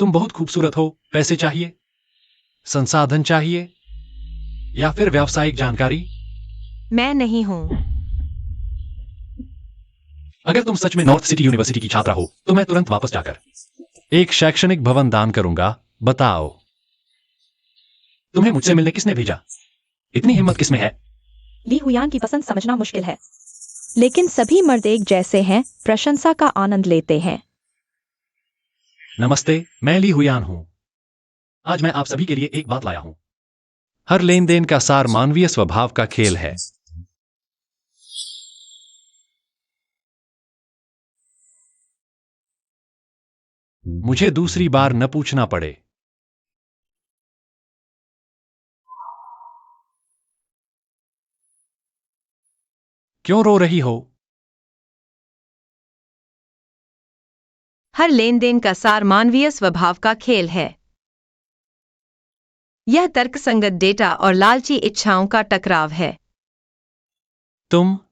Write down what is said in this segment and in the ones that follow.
तुम बहुत खूबसूरत हो। पैसे चाहिए, संसाधन चाहिए या फिर व्यावसायिक जानकारी? मैं नहीं हूं। अगर तुम सच में नॉर्थ सिटी यूनिवर्सिटी की छात्रा हो तो मैं तुरंत वापस जाकर एक शैक्षणिक भवन दान करूंगा। बताओ, तुम्हें मुझसे मिलने किसने भेजा? इतनी हिम्मत किसमें है? ली हुयान की पसंद समझना मुश्किल है, लेकिन सभी मर्द एक जैसे हैं, प्रशंसा का आनंद लेते हैं। नमस्ते, मैं ली हुयान हूं। आज मैं आप सभी के लिए एक बात लाया हूं। हर लेन देन का सार मानवीय स्वभाव का खेल है। मुझे दूसरी बार न पूछना पड़े। क्यों रो रही हो? हर लेन देन का सार मानवीय स्वभाव का खेल है। यह तर्कसंगत डेटा और लालची इच्छाओं का टकराव है। क्या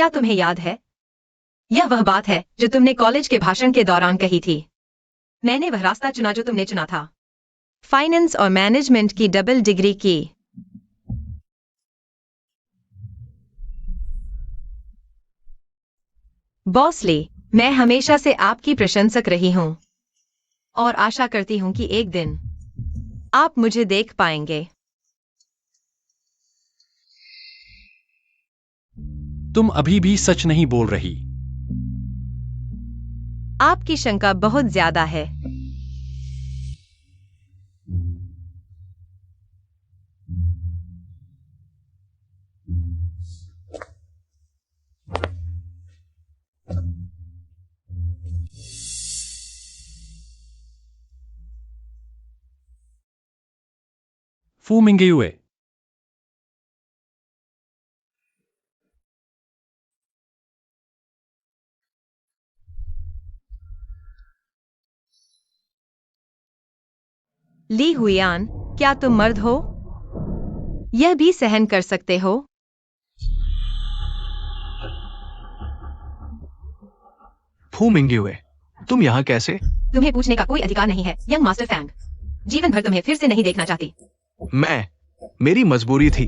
तुम्हें याद है? यह वह बात है जो तुमने कॉलेज के भाषण के दौरान कही थी। मैंने वह रास्ता चुना जो तुमने चुना था। फाइनेंस और मैनेजमेंट की डबल डिग्री की। बॉसली, मैं हमेशा से आपकी प्रशंसक रही हूं और आशा करती हूं कि एक दिन आप मुझे देख पाएंगे। तुम अभी भी सच नहीं बोल रही। आपकी शंका बहुत ज्यादा है। फू मिंगेयुए। ली हुयान, क्या तुम मर्द हो? यह भी सहन कर सकते हो? फू मिंगयुए, तुम यहाँ कैसे? तुम्हें पूछने का कोई अधिकार नहीं है, यंग मास्टर फैंग। जीवन भर तुम्हें फिर से नहीं देखना चाहती। मेरी मजबूरी थी।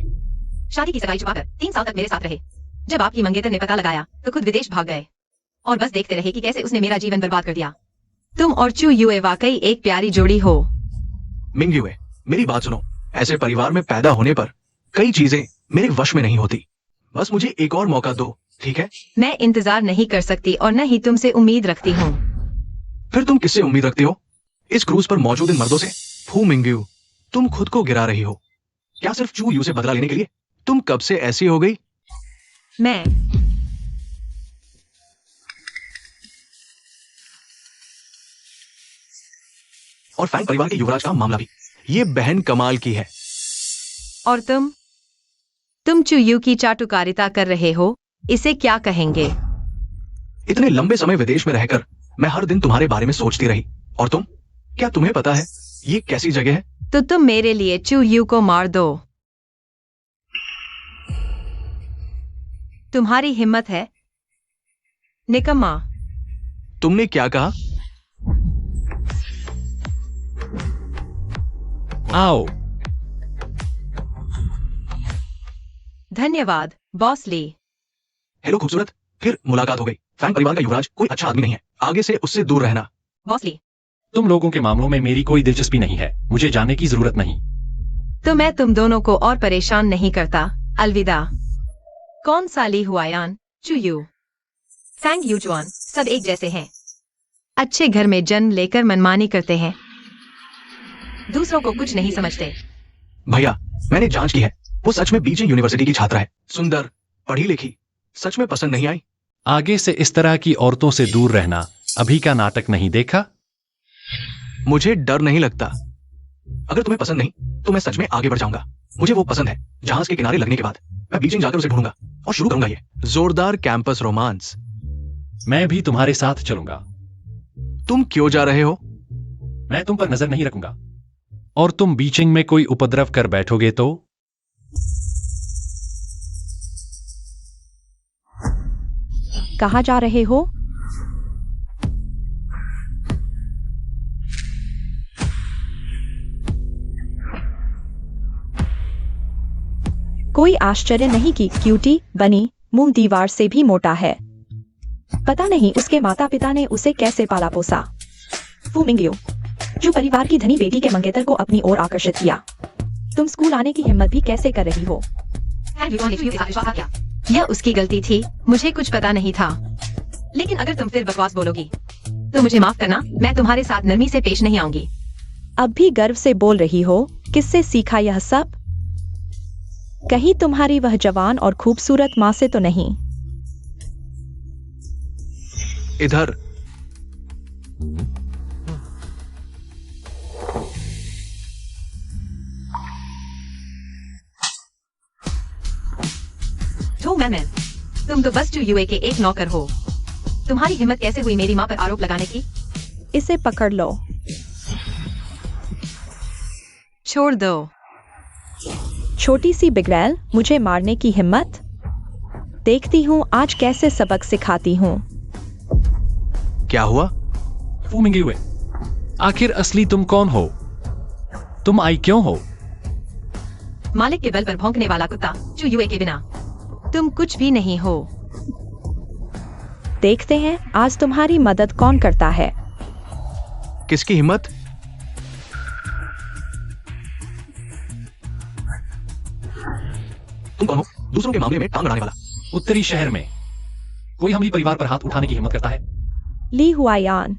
शादी की सगाई छुपाकर 3 साल तक मेरे साथ रहे। जब आपकी मंगेतर ने पता लगाया तो खुद विदेश भाग गए और बस देखते रहे कि कैसे उसने मेरा जीवन बर्बाद कर दिया। तुम और चू युए वाकई एक प्यारी जोड़ी हो। मिंगयुए, मेरी बात सुनो। ऐसे परिवार में पैदा होने पर कई चीजें मेरे वश में नहीं होती। बस मुझे एक और मौका दो, ठीक है? मैं इंतजार नहीं कर सकती और न ही तुमसे उम्मीद रखती हूँ। फिर तुम किससे उम्मीद रखती हो? इस क्रूज पर मौजूद इन मर्दों से? फू मिंगयू, तुम खुद को गिरा रही हो। क्या सिर्फ चू यू से बदला लेने के लिए? तुम कब से ऐसी हो गई? मैं और फैंग परिवार के युवराज का मामला भी। ये बहन कमाल की है। और तुम चू यू की चाटुकारिता कर रहे हो। इसे क्या कहेंगे? इतने लंबे समय विदेश में रहकर मैं हर दिन तुम्हारे बारे में सोचती रही। और तुम, क्या तुम्हें पता है ये कैसी जगह है? तो तुम मेरे लिए चू यू को मार दो। तुम्हारी हिम्मत है, निकम्मा। तुमने क्या कहा? आओ। धन्यवाद, बॉसली। हेलो खूबसूरत, फिर मुलाकात हो गई। फैंग परिवार का युवराज कोई अच्छा आदमी नहीं है, आगे से उससे दूर रहना। बॉसली, तुम लोगों के मामलों में मेरी कोई दिलचस्पी नहीं है। मुझे जाने की जरूरत नहीं। तो मैं तुम दोनों को और परेशान नहीं करता। अलविदा। कौन सा ली हुआयान, चू यू, फैंग यूजुआन, सब एक जैसे हैं। अच्छे घर में जन्म लेकर मनमानी करते हैं, दूसरों को कुछ नहीं समझते। भैया, मैंने जांच की है। वो सच में बीजिंग यूनिवर्सिटी की छात्रा है। सुंदर, पढ़ी लिखी। सच में पसंद नहीं आई। आगे से इस तरह की औरतों से दूर रहना। अभी का नाटक नहीं देखा? मुझे डर नहीं लगता। अगर तुम्हें पसंद नहीं तो मैं सच में आगे बढ़ जाऊंगा। मुझे वो पसंद है। जहाज के किनारे लगने के बाद मैं बीजिंग जाकर उसे ढूंढूंगा और शुरू करूंगा ये जोरदार कैंपस रोमांस। मैं भी तुम्हारे साथ चलूंगा। तुम क्यों जा रहे हो? मैं तुम पर नजर नहीं रखूंगा। और तुम बीचिंग में कोई उपद्रव कर बैठोगे तो? कहाँ जा रहे हो? कोई आश्चर्य नहीं कि क्यूटी बनी मुंह दीवार से भी मोटा है। पता नहीं उसके माता पिता ने उसे कैसे पाला पोसा। फू मिंगयू, जो परिवार की धनी बेटी के मंगेतर को अपनी ओर आकर्षित किया। तुम स्कूल आने की हिम्मत भी कैसे कर रही हो? यह उसकी गलती थी, मुझे कुछ पता नहीं था। लेकिन अगर तुम फिर बकवास बोलोगी तो मुझे माफ करना, मैं तुम्हारे साथ नरमी से पेश नहीं आऊंगी। अब भी गर्व से बोल रही हो? किससे सीखा यह सब? कहीं तुम्हारी वह जवान और खूबसूरत माँ से तो नहीं? इधर। तो मैन, तुम तो बस टू यूए के एक नौकर हो। तुम्हारी हिम्मत कैसे हुई मेरी माँ पर आरोप लगाने की? इसे पकड़ लो। छोड़ दो। छोटी सी बिगड़ैल, मुझे मारने की हिम्मत? देखती हूँ आज कैसे सबक सिखाती हूँ। क्या हुआ? फू मिंगयुए, आखिर असली तुम कौन हो? तुम आई क्यों हो? मालिक के बल पर भौंकने वाला कुत्ता, चू यूए के बिना तुम कुछ भी नहीं हो। देखते हैं आज तुम्हारी मदद कौन करता है। किसकी हिम्मत? तुम कौन हो दूसरों के मामले में टांग अड़ाने वाला? उत्तरी शहर में कोई हमारी परिवार पर हाथ उठाने की हिम्मत करता है? ली हुआयान।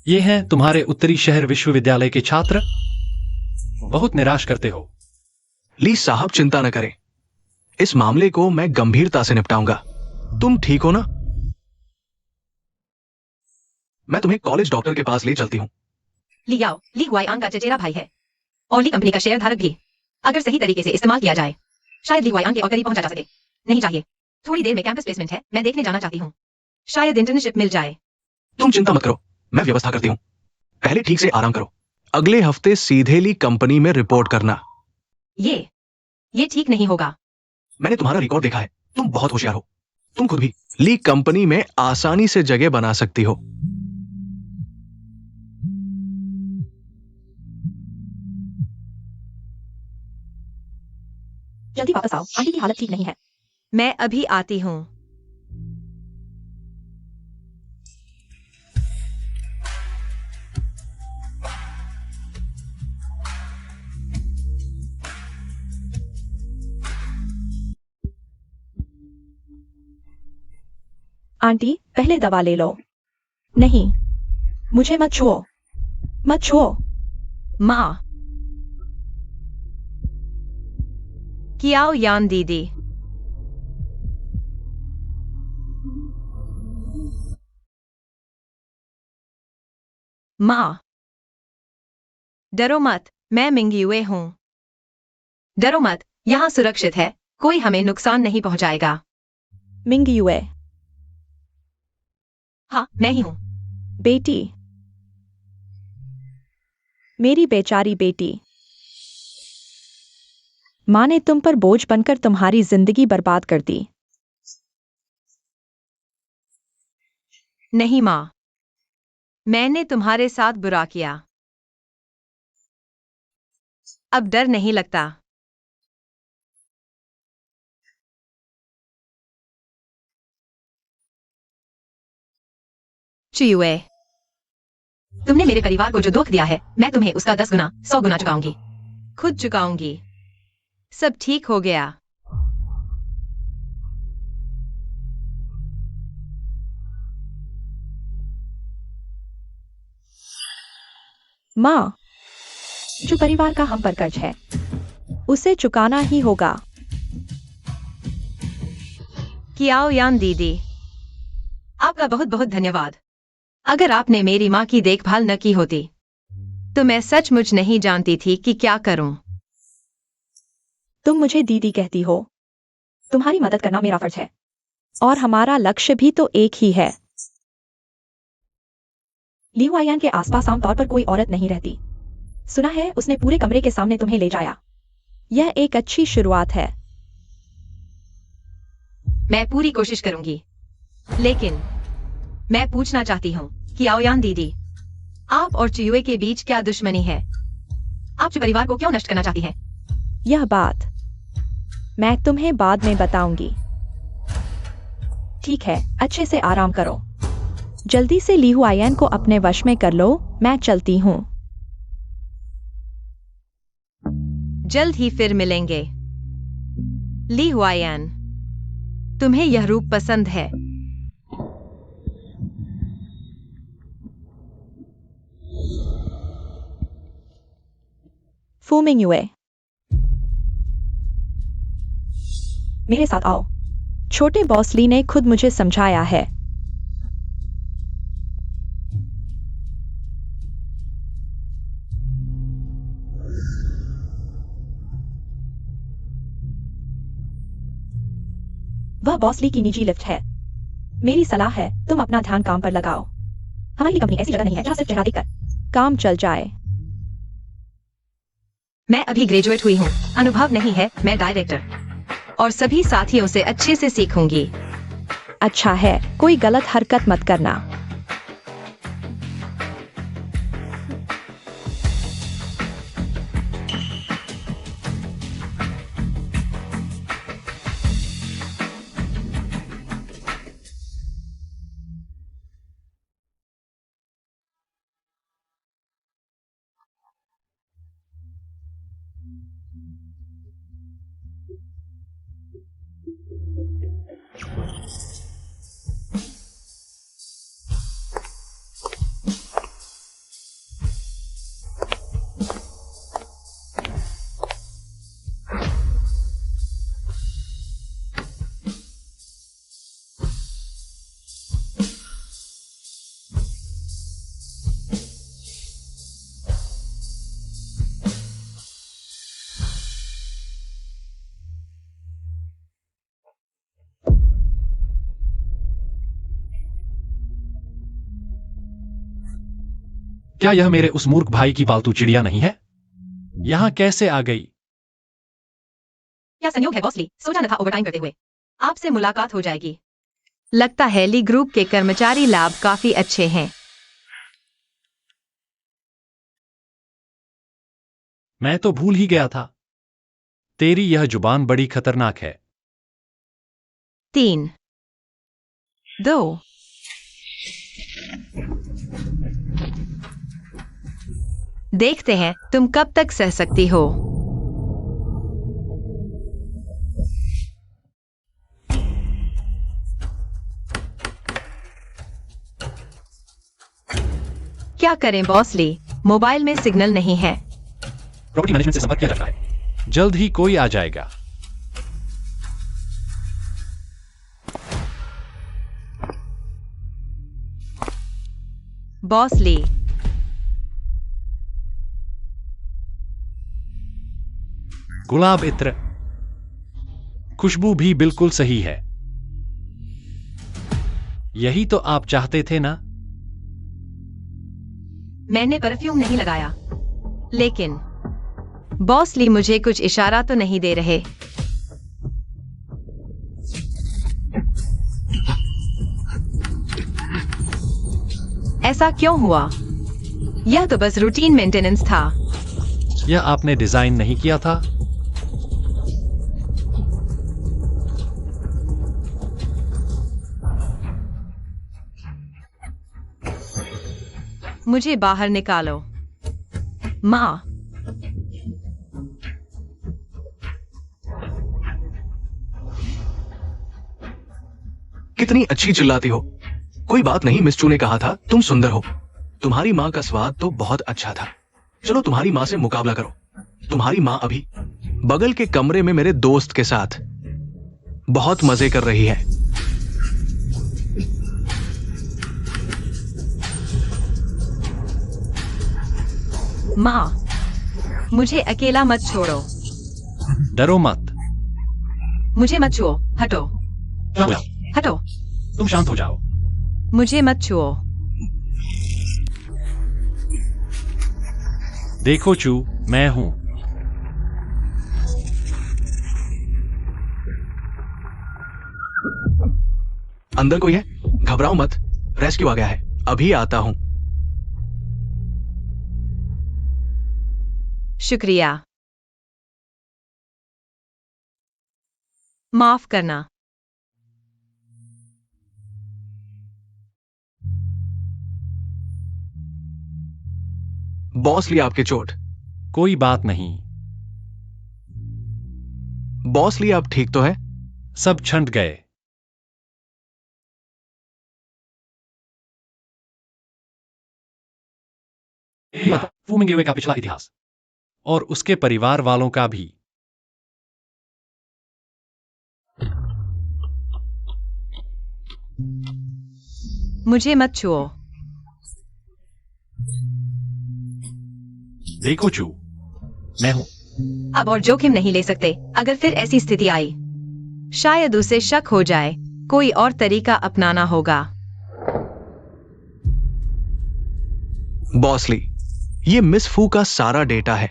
ये हैं तुम्हारे उत्तरी शहर विश्वविद्यालय के छात्र। बहुत निराश करते हो। ली साहब चिंता न करें, इस मामले को मैं गंभीरता से निपटाऊंगा। तुम ठीक हो ना? मैं तुम्हें कॉलेज डॉक्टर के पास ले चलती हूँ। ली याओ, ली हुआयान का चचेरा भाई है और ली कंपनी का शेयर धारक भी। अगर सही तरीके से इस्तेमाल किया जाए शायद ली हुआयान के और करीब पहुंचा जा सके। नहीं चाहिए, थोड़ी देर में कैंपस प्लेसमेंट है, मैं देखने जाना चाहती हूँ। शायद इंटर्नशिप मिल जाए। तुम चिंता मत करो, मैं व्यवस्था करती हूँ। पहले ठीक से आराम करो। अगले हफ्ते सीधे ली कंपनी में रिपोर्ट करना। ये ठीक नहीं होगा। मैंने तुम्हारा रिकॉर्ड देखा है, तुम बहुत होशियार हो। तुम खुद भी ली कंपनी में आसानी से जगह बना सकती हो। जल्दी वापस आओ, आंटी की हालत ठीक नहीं है। मैं अभी आती हूँ। आंटी पहले दवा ले लो। नहीं, मुझे मत छुओ, मत छुओ। माँ, कियाओ यान दीदी। माँ, डरो मत, मैं मिंगयुए हूँ। डरो मत, यहाँ सुरक्षित है, कोई हमें नुकसान नहीं पहुंचाएगा। मिंगयुए। हाँ, मैं ही हूँ। बेटी, मेरी बेचारी बेटी। माँ ने तुम पर बोझ बनकर तुम्हारी जिंदगी बर्बाद कर दी। नहीं माँ, मैंने तुम्हारे साथ बुरा किया। अब डर नहीं लगता। चियुए, तुमने मेरे परिवार को जो दुख दिया है, मैं तुम्हें उसका 10 गुना 100 गुना चुकाऊंगी। खुद चुकाऊंगी। सब ठीक हो गया। माँ, जो परिवार का हम पर कर्ज है उसे चुकाना ही होगा। कियाओ यान दीदी, आपका बहुत बहुत धन्यवाद। अगर आपने मेरी माँ की देखभाल न की होती तो मैं सचमुच नहीं जानती थी कि क्या करूं। तुम मुझे दीदी कहती हो। तुम्हारी मदद करना मेरा फर्ज है और हमारा लक्ष्य भी तो एक ही है। ली हुआयान के आसपास आमतौर पर कोई औरत नहीं रहती। सुना है उसने पूरे कमरे के सामने तुम्हें ले जाया यह एक अच्छी शुरुआत है। मैं पूरी कोशिश करूंगी, लेकिन मैं पूछना चाहती हूँ कि आओयान दीदी, आप और चुयुए के बीच क्या दुश्मनी है? आप चु परिवार को क्यों नष्ट करना चाहती हैं? यह बात मैं तुम्हें बाद में बताऊंगी। ठीक है, अच्छे से आराम करो। जल्दी से ली हुआयन को अपने वश में कर लो। मैं चलती हूँ। जल्द ही फिर मिलेंगे। ली हुआयन, तुम्हें यह रूप पसंद है? फू मिंगयुए, मेरे साथ आओ। छोटे बॉस ली ने खुद मुझे समझाया है। वह बॉस ली की निजी लिफ्ट है। मेरी सलाह है तुम अपना ध्यान काम पर लगाओ। हमारी कंपनी ऐसी जगह नहीं है जहां सिर्फ चेहरा देखकर काम चल जाए। मैं अभी ग्रेजुएट हुई हूँ, अनुभव नहीं है। मैं डायरेक्टर और सभी साथियों से अच्छे से सीखूंगी। अच्छा है, कोई गलत हरकत मत करना। क्या यह मेरे उस मूर्ख भाई की पालतू चिड़िया नहीं है? यहां कैसे आ गई? क्या संयोग है बॉस ली, सोचा न था ओवरटाइम करते हुए आपसे मुलाकात हो जाएगी। लगता है ली ग्रुप के कर्मचारी लाभ काफी अच्छे हैं। मैं तो भूल ही गया था। तेरी यह जुबान बड़ी खतरनाक है। 3, 2, देखते हैं तुम कब तक सह सकती हो। क्या करें बॉस ली, मोबाइल में सिग्नल नहीं है। प्रॉपर्टी मैनेजमेंट से संपर्क किया जाता है। जल्द ही कोई आ जाएगा। बॉस ली, गुलाब इत्र, खुशबू भी बिल्कुल सही है। यही तो आप चाहते थे ना? मैंने परफ्यूम नहीं लगाया, लेकिन बॉस ली मुझे कुछ इशारा तो नहीं दे रहे। ऐसा क्यों हुआ? यह तो बस रूटीन मेंटेनेंस था। यह आपने डिजाइन नहीं किया था? मुझे बाहर निकालो। माँ, कितनी अच्छी चिल्लाती हो। कोई बात नहीं, मिस चू ने कहा था तुम सुंदर हो। तुम्हारी माँ का स्वाद तो बहुत अच्छा था। चलो तुम्हारी माँ से मुकाबला करो। तुम्हारी माँ अभी बगल के कमरे में मेरे दोस्त के साथ बहुत मजे कर रही है। माँ, मुझे अकेला मत छोड़ो। डरो मत। मुझे मत छुओ, हटो। शांत हो जाओ। हटो, तुम शांत हो जाओ। मुझे मत छुओ। देखो चू, मैं हूं। अंदर कोई है? घबराओ मत, रेस्क्यू आ गया है, अभी आता हूं। शुक्रिया। माफ करना। बॉस ली आपके चोट। कोई बात नहीं, बॉस ली आप ठीक तो है? सब छंट गए। फू मिंगयुए का पिछला इतिहास और उसके परिवार वालों का भी। मुझे मत छुओ। देखो चू, मैं हूं। अब और जोखिम नहीं ले सकते। अगर फिर ऐसी स्थिति आई, शायद उसे शक हो जाए। कोई और तरीका अपनाना होगा। बॉस ली, ये मिस फू का सारा डेटा है।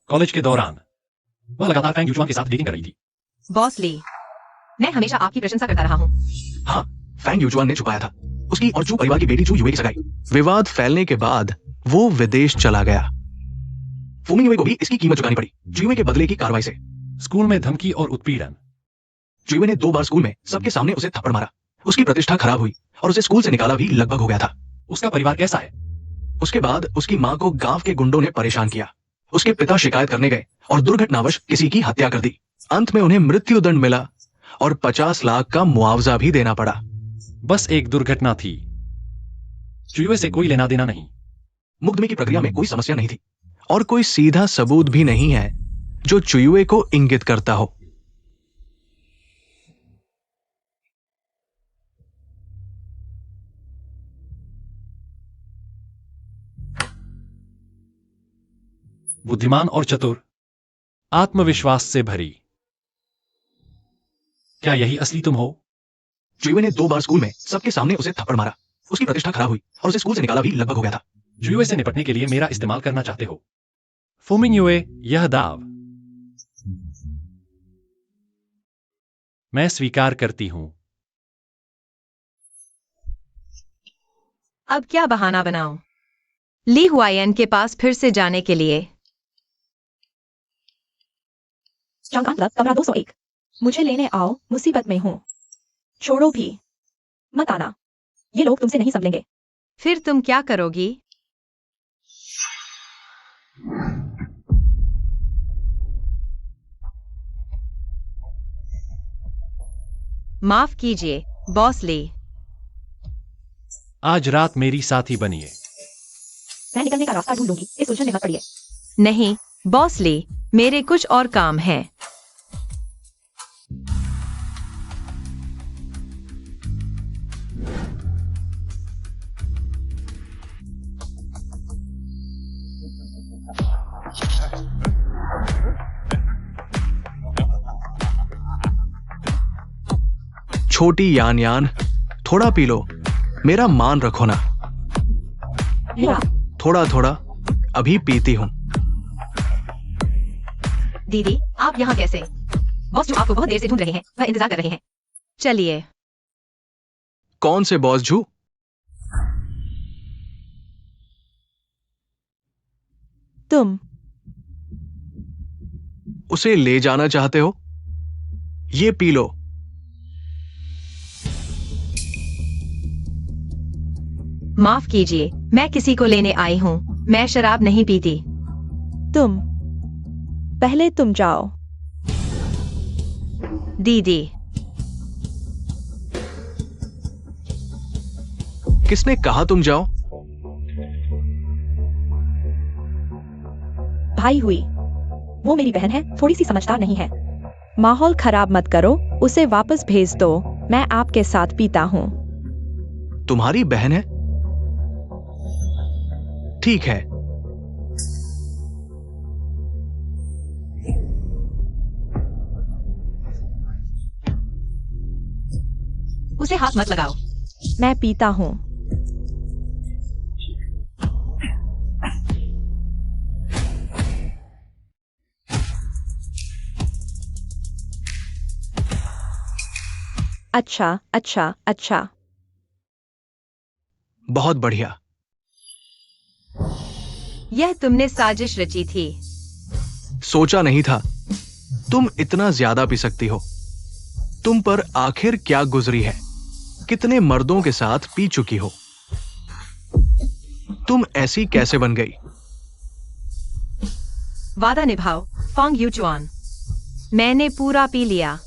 कॉलेज के दौरान वह लगातार फैंग यूचुआन के साथ डेटिंग कर रही थी। बॉस ली, मैं हमेशा आपकी प्रशंसा करता रहा हूं। हाँ, फैंग यूजुआन ने छुपाया था उसकी और चू परिवार की बेटी चू युए की सगाई। विवाद फैलने के बाद वो विदेश चला गया। फू मिंगयुए को भी इसकी कीमत चुकानी पड़ी, चुयुए के बदले की कार्रवाई से। स्कूल में धमकी और उत्पीड़न। चुयुए ने 2 बार स्कूल में सबके सामने उसे थप्पड़ मारा। उसकी प्रतिष्ठा खराब हुई और उसे स्कूल से निकाला भी लगभग हो गया था। उसका परिवार कैसा है? उसके बाद उसकी मां को गांव के गुंडों ने परेशान किया। उसके पिता शिकायत करने गए और दुर्घटनावश किसी की हत्या कर दी। अंत में उन्हें मृत्युदंड मिला और 50 लाख का मुआवजा भी देना पड़ा। बस एक दुर्घटना थी, चुयुए से कोई लेना देना नहीं। मुकदमे की प्रक्रिया में कोई समस्या नहीं थी और कोई सीधा सबूत भी नहीं है जो चुयुए को इंगित करता हो। बुद्धिमान और चतुर, आत्मविश्वास से भरी। क्या यही असली तुम हो? चुयुए ने 2 बार स्कूल में सबके सामने उसे थप्पड़ मारा। उसकी प्रतिष्ठा खराब हुई और उसे स्कूल से निकाला भी लगभग हो गया था। चुयुए से निपटने के लिए मेरा इस्तेमाल करना चाहते हो? फू मिंगयुए, यह दाव मैं स्वीकार करती हूं। अब क्या बहाना बनाऊं? ली हुआयन के पास फिर से जाने के लिए। चांग क्लब कमरा 201। मुझे लेने आओ, मुसीबत में हूँ। छोड़ो भी, मत आना, ये लोग तुमसे नहीं संभलेंगे। फिर तुम क्या करोगी? माफ कीजिए, बॉस ली। आज रात मेरी साथी बनिए। मैं निकलने का रास्ता ढूंढ लूंगी, इस उलझन में मत पड़िए। नहीं, बॉस ली, मेरे कुछ और काम हैं। छोटी यान यान, थोड़ा पी लो, मेरा मान रखो ना। मेरा थोड़ा थोड़ा अभी पीती हूं। दीदी, आप यहाँ कैसे? बॉस जो आपको बहुत देर से ढूंढ रहे हैं, वह इंतजार कर रहे हैं। चलिए। कौन से बॉस जू? तुम उसे ले जाना चाहते हो? ये पी लो। माफ कीजिए, मैं किसी को लेने आई हूँ। मैं शराब नहीं पीती। तुम पहले तुम जाओ। दीदी, किसने कहा तुम जाओ? भाई हुई, वो मेरी बहन है, थोड़ी सी समझदार नहीं है। माहौल खराब मत करो, उसे वापस भेज दो। मैं आपके साथ पीता हूँ। तुम्हारी बहन है? ठीक है। उसे हाथ मत लगाओ। मैं पीता हूँ। अच्छा अच्छा अच्छा। बहुत बढ़िया। यह तुमने साजिश रची थी। सोचा नहीं था तुम इतना ज्यादा पी सकती हो। तुम पर आखिर क्या गुजरी है? कितने मर्दों के साथ पी चुकी हो? तुम ऐसी कैसे बन गई? वादा निभाओ फांग यूचुआन। मैंने पूरा पी लिया।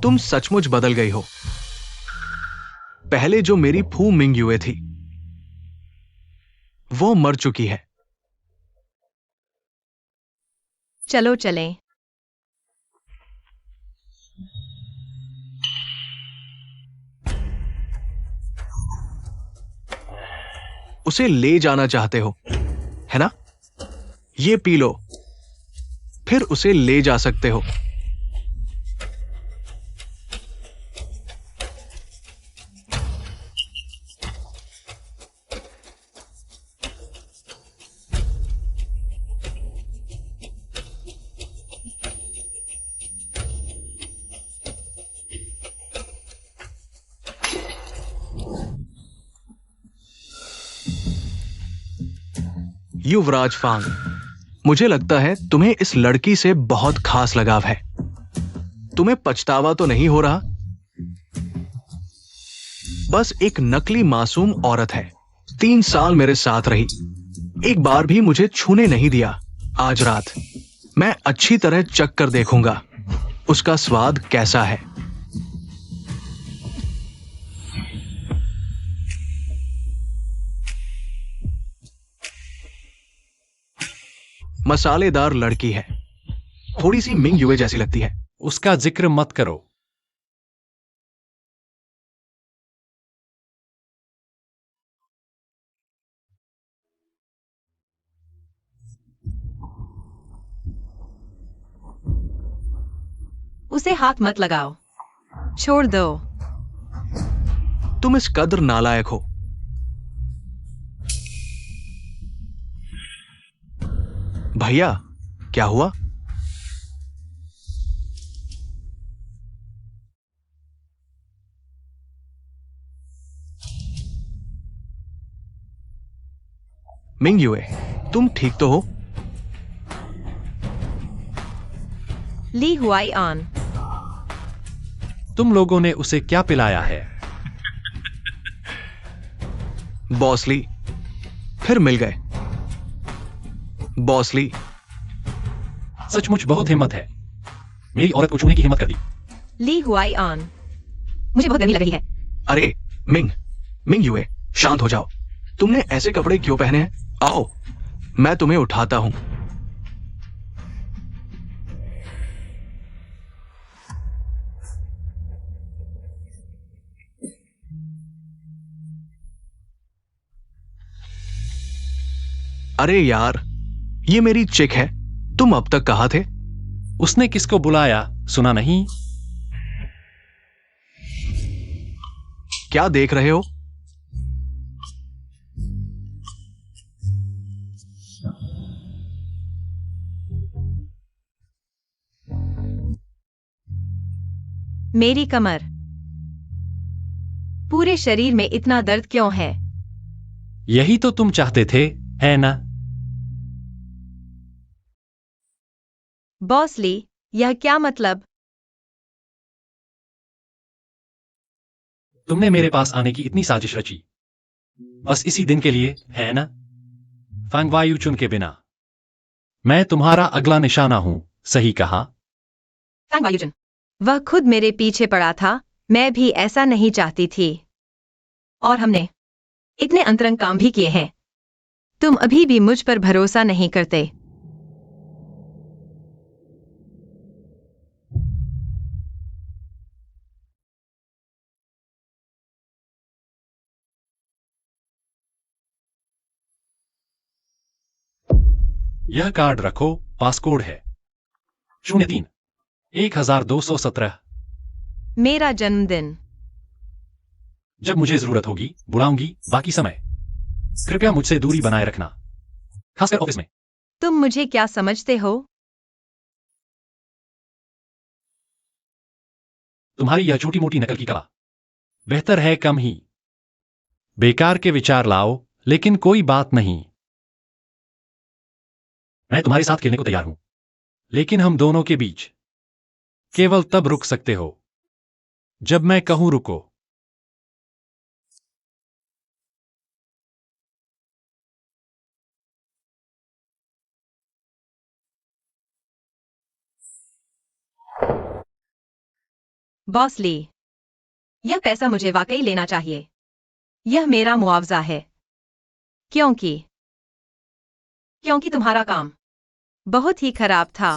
तुम सचमुच बदल गई हो। पहले जो मेरी फू मिंग युए थी वो मर चुकी है। चलो चलें। उसे ले जाना चाहते हो, है ना? ये पी लो, फिर उसे ले जा सकते हो। युवराज फांग, मुझे लगता है तुम्हें इस लड़की से बहुत खास लगाव है। तुम्हें पछतावा तो नहीं हो रहा? बस एक नकली मासूम औरत है। 3 साल मेरे साथ रही, एक बार भी मुझे छूने नहीं दिया। आज रात मैं अच्छी तरह चख कर देखूंगा उसका स्वाद कैसा है। मसालेदार लड़की है, थोड़ी सी मिंग युए जैसी लगती है। उसका जिक्र मत करो। उसे हाथ मत लगाओ। छोड़ दो। तुम इस कदर नालायक हो। भैया, क्या हुआ? मिंग युए, तुम ठीक तो हो? ली हुआई आन। तुम लोगों ने उसे क्या पिलाया है? बॉसली, फिर मिल गए। बॉसली, सचमुच बहुत हिम्मत है। मेरी औरत को छूने की हिम्मत कर दी। ली हुआई आन। मुझे बहुत गर्मी लग रही है। अरे मिंग युए, शांत हो जाओ। तुमने ऐसे कपड़े क्यों पहने हैं? आओ, मैं तुम्हें उठाता हूं। अरे यार, ये मेरी चिक है। तुम अब तक कहां थे? उसने किसको बुलाया, सुना नहीं? क्या देख रहे हो? मेरी कमर। पूरे शरीर में इतना दर्द क्यों है? यही तो तुम चाहते थे, है ना? बॉसली, यह क्या मतलब? तुमने मेरे पास आने की इतनी साजिश रची, बस इसी दिन के लिए, है ना? फांग वायु चुन के बिना। मैं तुम्हारा अगला निशाना हूं, सही कहा? फांग वायुजन। वह खुद मेरे पीछे पड़ा था। मैं भी ऐसा नहीं चाहती थी। और हमने इतने अंतरंग काम भी किए हैं। तुम अभी भी मुझ पर भरोसा नहीं करते। यह कार्ड रखो, पासकोड है 03 1217। मेरा जन्मदिन। जब मुझे जरूरत होगी बुलाऊंगी। बाकी समय कृपया मुझसे दूरी बनाए रखना, खासकर ऑफिस में। तुम मुझे क्या समझते हो? तुम्हारी यह छोटी मोटी नकल की कला बेहतर है कम ही। बेकार के विचार लाओ, लेकिन कोई बात नहीं, मैं तुम्हारे साथ खेलने को तैयार हूं, लेकिन हम दोनों के बीच केवल तब रुक सकते हो जब मैं कहूं रुको। बॉस ली, यह पैसा मुझे वाकई लेना चाहिए। यह मेरा मुआवजा है, क्योंकि तुम्हारा काम बहुत ही खराब था।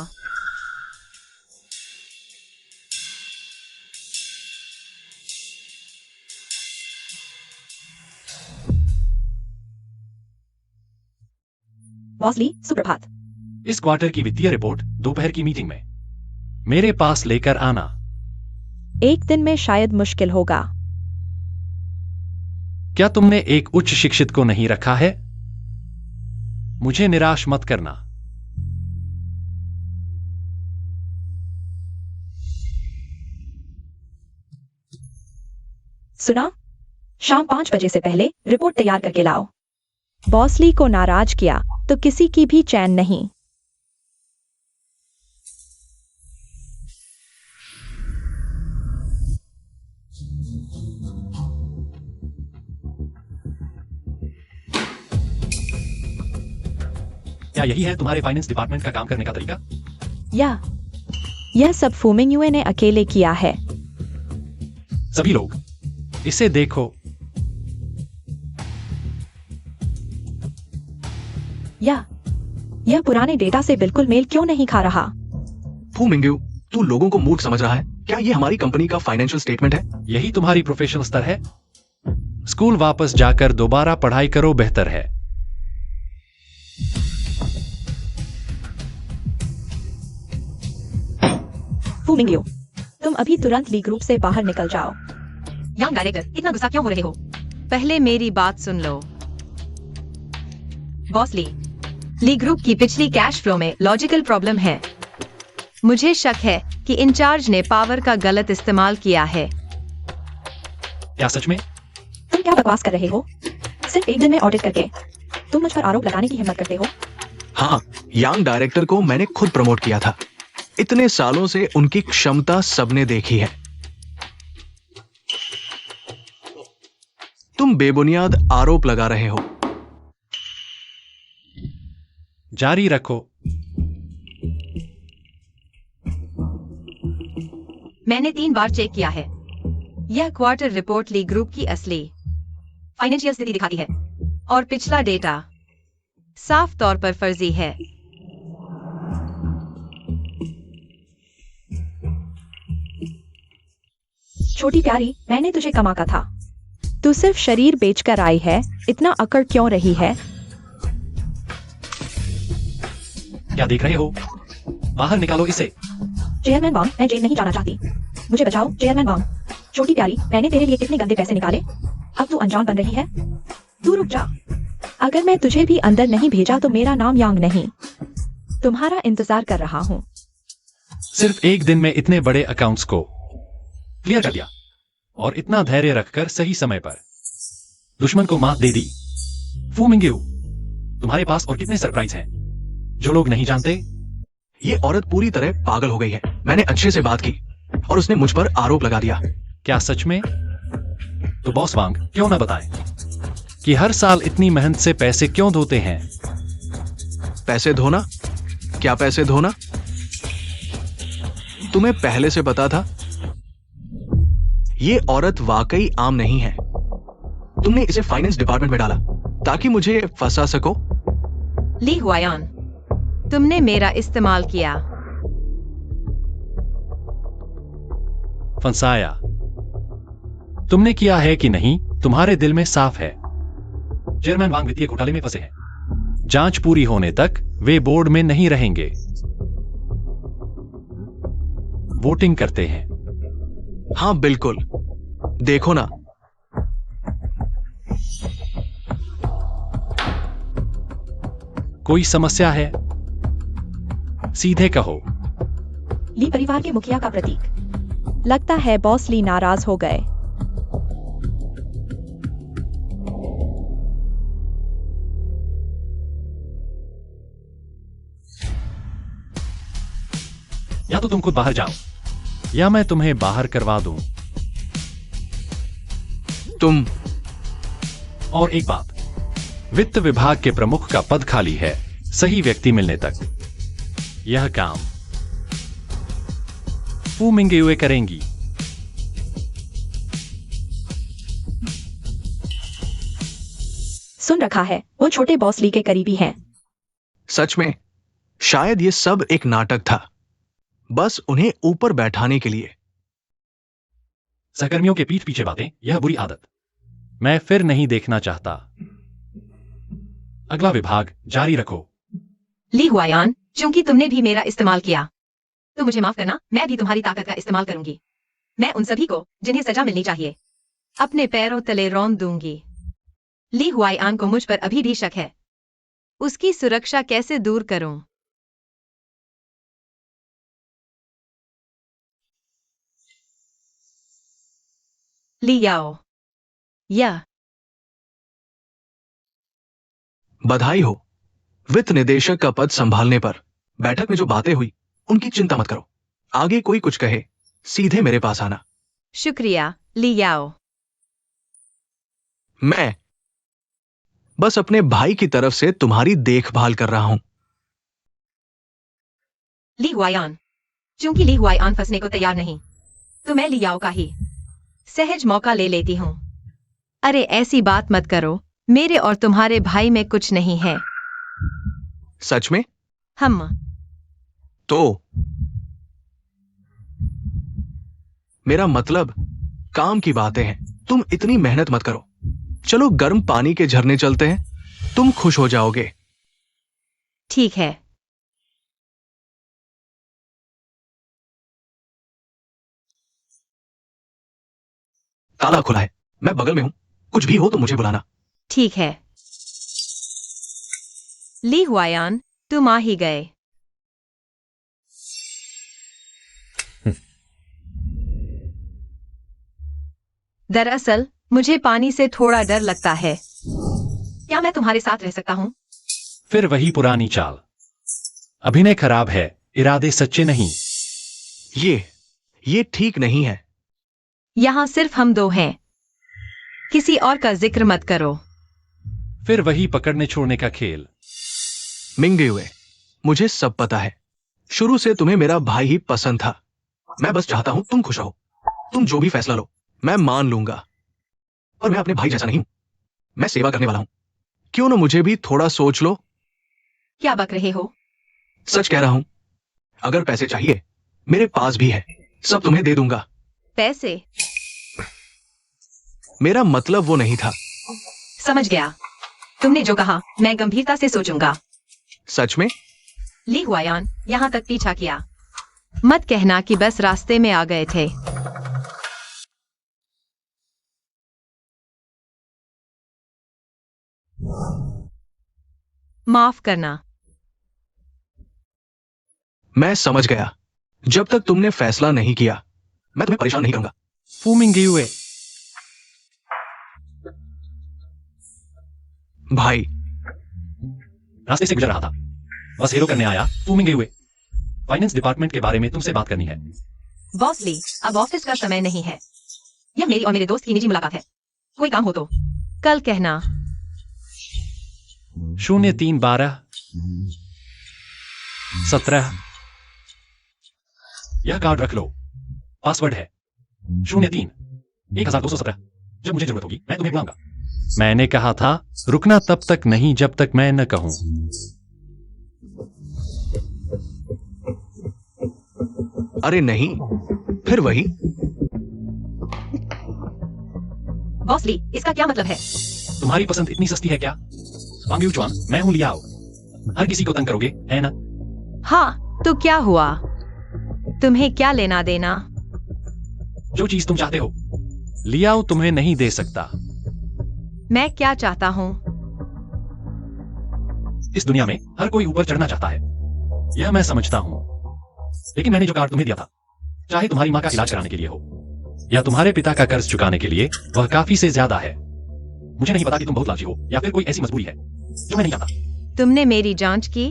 बॉस ली, सुप्रभात। इस क्वार्टर की वित्तीय रिपोर्ट दोपहर की मीटिंग में मेरे पास लेकर आना। एक दिन में शायद मुश्किल होगा। क्या तुमने एक उच्च शिक्षित को नहीं रखा है? मुझे निराश मत करना। सुना, शाम 5 बजे से पहले रिपोर्ट तैयार करके लाओ। बॉस ली को नाराज किया तो किसी की भी चैन नहीं। क्या यही है तुम्हारे फाइनेंस डिपार्टमेंट का काम करने का तरीका? यह सब फूमिंग युए ने अकेले किया है। सभी लोग इसे देखो। यह पुराने डेटा से बिल्कुल मेल क्यों नहीं खा रहा? फू मिंग्यू, तू लोगों को मूर्ख समझ रहा है? क्या ये हमारी कंपनी का फाइनेंशियल स्टेटमेंट है? यही तुम्हारी प्रोफेशनल स्तर है? स्कूल वापस जाकर दोबारा पढ़ाई करो, बेहतर है। फू मिंग्यू, तुम अभी तुरंत ली ग्रुप से बाहर निकल जाओ। यंग डायरेक्टर, इतना गुस्सा क्यों हो रहे हो? पहले मेरी बात सुन लो। बॉस ली ग्रुप की पिछली कैश फ्लो में लॉजिकल प्रॉब्लम है। मुझे शक है कि इंचार्ज ने पावर का गलत इस्तेमाल किया है। क्या सच में? तुम क्या बकवास कर रहे हो? सिर्फ एक दिन में ऑडिट करके तुम मुझ पर आरोप लगाने की हिम्मत करते हो? हाँ, यंग डायरेक्टर को मैंने खुद प्रमोट किया था। इतने सालों से उनकी क्षमता सबने देखी है। तुम बेबुनियाद आरोप लगा रहे हो। जारी रखो। मैंने 3 बार चेक किया है। यह क्वार्टर रिपोर्ट ली ग्रुप की असली फाइनेंशियल स्थिति दिखाती है और पिछला डेटा साफ तौर पर फर्जी है। छोटी प्यारी, मैंने तुझे कमा का था। तू सिर्फ शरीर बेचकर आई है, इतना अकड़ क्यों रही है? क्या देख रहे हो? बाहर निकालो इसे। चेयरमैन वांग, मैं जेल नहीं जाना चाहती। मुझे बचाओ चेयरमैन वांग। छोटी प्यारी, मैंने तेरे लिए कितने गंदे पैसे निकाले, अब तू अनजान बन रही है। तू रुक जा। अगर मैं तुझे भी अंदर नहीं भेजा तो मेरा नाम यांग नहीं। तुम्हारा इंतजार कर रहा हूँ। सिर्फ एक दिन में इतने बड़े अकाउंट्स को क्लियर कर दिया और इतना धैर्य रखकर सही समय पर दुश्मन को मात दे दी। फू मिंग्यू, तुम्हारे पास और कितने सरप्राइज हैं जो लोग नहीं जानते? ये औरत पूरी तरह पागल हो गई है। मैंने अच्छे से बात की और उसने मुझ पर आरोप लगा दिया। क्या सच में? तो बॉस वांग क्यों ना बताएं कि हर साल इतनी मेहनत से पैसे क्यों धोते हैं? पैसे धोना? क्या पैसे धोना? तुम्हें पहले से पता था? ये औरत वाकई आम नहीं है। तुमने इसे फाइनेंस डिपार्टमेंट में डाला ताकि मुझे फंसा सको। ली हुआयान, तुमने मेरा इस्तेमाल किया। फंसाया? तुमने किया है कि नहीं, तुम्हारे दिल में साफ है। चेयरमैन वांग वित्तीय घोटाले में फंसे हैं। जांच पूरी होने तक वे बोर्ड में नहीं रहेंगे। वोटिंग करते हैं। हाँ बिल्कुल, देखो ना। कोई समस्या है? सीधे कहो। ली परिवार के मुखिया का प्रतीक। लगता है बॉस ली नाराज हो गए। या तो तुम खुद बाहर जाओ या मैं तुम्हें बाहर करवा दूं। तुम और एक बात, वित्त विभाग के प्रमुख का पद खाली है सही व्यक्ति मिलने तक। यह काम फू मिंगयुए करेंगी। सुन रखा है, वो छोटे बॉस ली के करीबी हैं। सच में शायद ये सब एक नाटक था, बस उन्हें ऊपर बैठाने के लिए। सहकर्मियों के पीठ पीछे बातें, यह बुरी आदत मैं फिर नहीं देखना चाहता। अगला विभाग जारी रखो। ली हुआयान, चूंकि तुमने भी मेरा इस्तेमाल किया तो मुझे माफ करना, मैं भी तुम्हारी ताकत का इस्तेमाल करूंगी। मैं उन सभी को जिन्हें सजा मिलनी चाहिए अपने पैरों तले रौंद दूंगी। ली हुआयान को मुझ पर अभी भी शक है। उसकी सुरक्षा कैसे दूर करूं? ली याओ, यह बधाई हो वित्त निदेशक का पद संभालने पर। बैठक में जो बातें हुई उनकी चिंता मत करो। आगे कोई कुछ कहे सीधे मेरे पास आना। शुक्रिया ली याओ। मैं बस अपने भाई की तरफ से तुम्हारी देखभाल कर रहा हूं। ली हुआयान, चूंकि ली हुआयान फंसने को तैयार नहीं तो मैं ली याओ का ही सहज मौका ले लेती हूं। अरे ऐसी बात मत करो, मेरे और तुम्हारे भाई में कुछ नहीं है। सच में? हम तो मेरा मतलब काम की बातें हैं। तुम इतनी मेहनत मत करो। चलो गर्म पानी के झरने चलते हैं, तुम खुश हो जाओगे। ठीक है। ताला खुला है, मैं बगल में हूं, कुछ भी हो तो मुझे बुलाना। ठीक है। ली हुआयान, तुम आ ही गए। दरअसल मुझे पानी से थोड़ा डर लगता है। क्या मैं तुम्हारे साथ रह सकता हूं? फिर वही पुरानी चाल। अभिनय खराब है, इरादे सच्चे नहीं। ये ठीक नहीं है। यहां सिर्फ हम दो हैं, किसी और का जिक्र मत करो। फिर वही पकड़ने छोड़ने का खेल। मिंगयुए, मुझे सब पता है। शुरू से तुम्हें मेरा भाई ही पसंद था। मैं बस चाहता हूं तुम खुश रहो। तुम जो भी फैसला लो मैं मान लूंगा। और मैं अपने भाई जैसा नहीं हूं, मैं सेवा करने वाला हूं। क्यों ना मुझे भी थोड़ा सोच लो। क्या बक रहे हो? सच कह रहा हूं। अगर पैसे चाहिए मेरे पास भी है, सब तुम्हें दे दूंगा। पैसे? मेरा मतलब वो नहीं था। समझ गया। तुमने जो कहा मैं गंभीरता से सोचूंगा। सच में? ली हुआयान, यहां तक पीछा किया। मत कहना कि बस रास्ते में आ गए थे। माफ करना। मैं समझ गया। जब तक तुमने फैसला नहीं किया मैं तुम्हें परेशान नहीं करूंगा। फू मिंगयुए, भाई रास्ते से गुजर रहा था, बस हेलो करने आया। फू मिंगयुए, फाइनेंस डिपार्टमेंट के बारे में तुमसे बात करनी है। बॉस ली, अब ऑफिस का समय नहीं है। यह मेरी और मेरे दोस्त की निजी मुलाकात है। कोई काम हो तो कल कहना। 031217। यह कार्ड रख लो, पासवर्ड है 031217। जब मुझे जरूरत होगी मैं तुम्हें बुलाऊंगा। मैंने कहा था रुकना तब तक नहीं जब तक मैं न कहूं। अरे नहीं, फिर वही। बॉस ली, इसका क्या मतलब है? तुम्हारी पसंद इतनी सस्ती है क्या? वांग यूचुआन, मैं हूं लियाओ। हर किसी को तंग करोगे, है ना? हाँ, तो क्या हुआ? तुम्हें क्या लेना देना? जो चीज तुम चाहते हो। लियाओ तुम्हें नहीं दे सकता। मैं क्या चाहता हूँ? इस दुनिया में हर कोई ऊपर चढ़ना चाहता है, यह मैं समझता हूं। लेकिन मैंने जो कार्ड तुम्हें दिया था, चाहे तुम्हारी माँ का इलाज कराने के लिए हो या तुम्हारे पिता का कर्ज चुकाने के लिए, वह काफी से ज्यादा है। मुझे नहीं पता कि तुम बहुत लालची हो या फिर कोई ऐसी मजबूरी है जो मैं नहीं जानता। तुमने मेरी जांच की?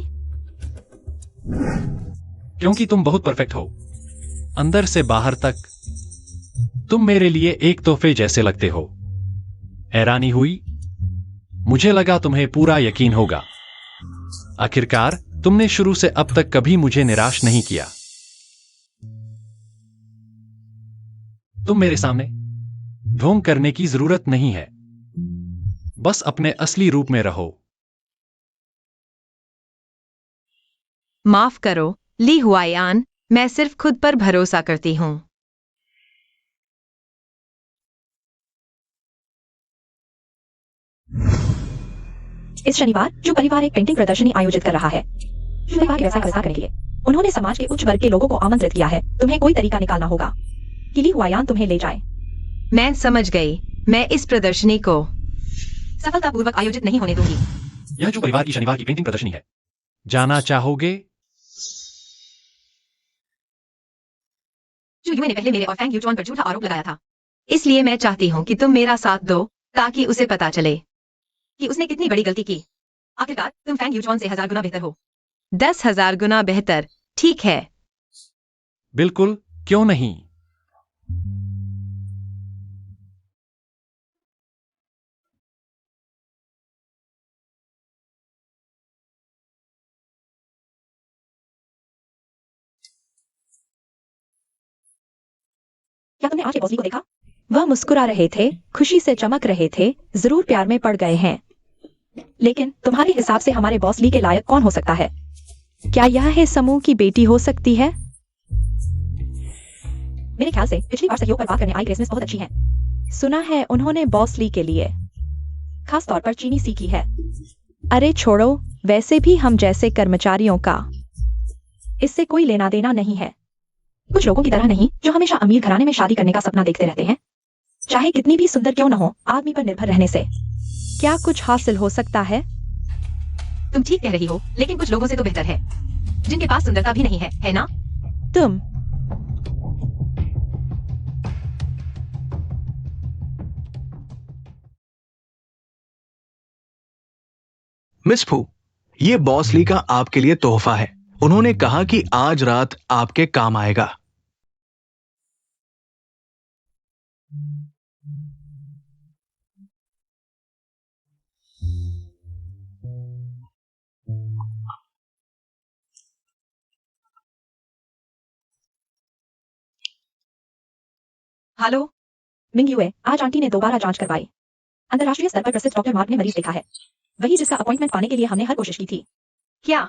क्योंकि तुम बहुत परफेक्ट हो, अंदर से बाहर तक। तुम मेरे लिए एक तोहफे जैसे लगते हो। हैरानी हुई, मुझे लगा तुम्हें पूरा यकीन होगा। आखिरकार तुमने शुरू से अब तक कभी मुझे निराश नहीं किया। तुम मेरे सामने ढोंग करने की जरूरत नहीं है, बस अपने असली रूप में रहो। माफ करो ली हुआयान, मैं सिर्फ खुद पर भरोसा करती हूँ। इस शनिवार जो परिवार एक पेंटिंग प्रदर्शनी आयोजित कर रहा है। जो परिवार के व्यवसाय का विस्तार करने के लिए उन्होंने समाज के उच्च वर्ग के लोगों को आमंत्रित किया है। तुम्हें कोई तरीका निकालना होगा कि ली हुआयान तुम्हें ले जाए। मैं समझ गई। मैं इस प्रदर्शनी को सफलतापूर्वक आयोजित नहीं होने दूंगी। यह जो परिवार की शनिवार की पेंटिंग प्रदर्शनी है, जाना चाहोगे? जो युए ने पहले मेरे और फैंग यूचुआन पर झूठा आरोप लगाया था, इसलिए मैं चाहती हूँ कि तुम मेरा साथ दो ताकि उसे पता चले कि उसने कितनी बड़ी गलती की। आखिरकार तुम फैंग यूचुआन से 1000 गुना बेहतर हो। 10,000 गुना बेहतर, ठीक है। बिल्कुल, क्यों नहीं। क्या तुमने आज के बॉस ली को देखा? वह मुस्कुरा रहे थे, खुशी से चमक रहे थे, जरूर प्यार में पड़ गए हैं। लेकिन तुम्हारे हिसाब से हमारे बॉस ली के लायक कौन हो सकता है? क्या यह है समूह की बेटी हो सकती है? मेरे ख्याल से पिछली बार सहयोग पर बात करने आई क्रिसमस बहुत अच्छी है। सुना है उन्होंने बॉस ली के लिए खास तौर पर चीनी सीखी है। अरे छोड़ो, वैसे भी हम जैसे कर्मचारियों का इससे कोई लेना देना नहीं है। कुछ लोगों की तरह नहीं जो हमेशा अमीर घराने में शादी करने का सपना देखते रहते हैं, चाहे कितनी भी सुंदर क्यों न हो। आदमी पर निर्भर रहने से क्या कुछ हासिल हो सकता है? तुम ठीक कह रही हो, लेकिन कुछ लोगों से तो बेहतर है जिनके पास सुंदरता भी नहीं है ना? तुम मिस फू, ये बॉस ली का आपके लिए तोहफा है। उन्होंने कहा कि आज रात आपके काम आएगा। हेलो। मिंग युए, आज आंटी ने दोबारा जांच करवाई। अंतर्राष्ट्रीय स्तर पर प्रसिद्ध डॉक्टर मार्क ने मरीज देखा है, वही जिसका अपॉइंटमेंट पाने के लिए हमने हर कोशिश की थी। क्या?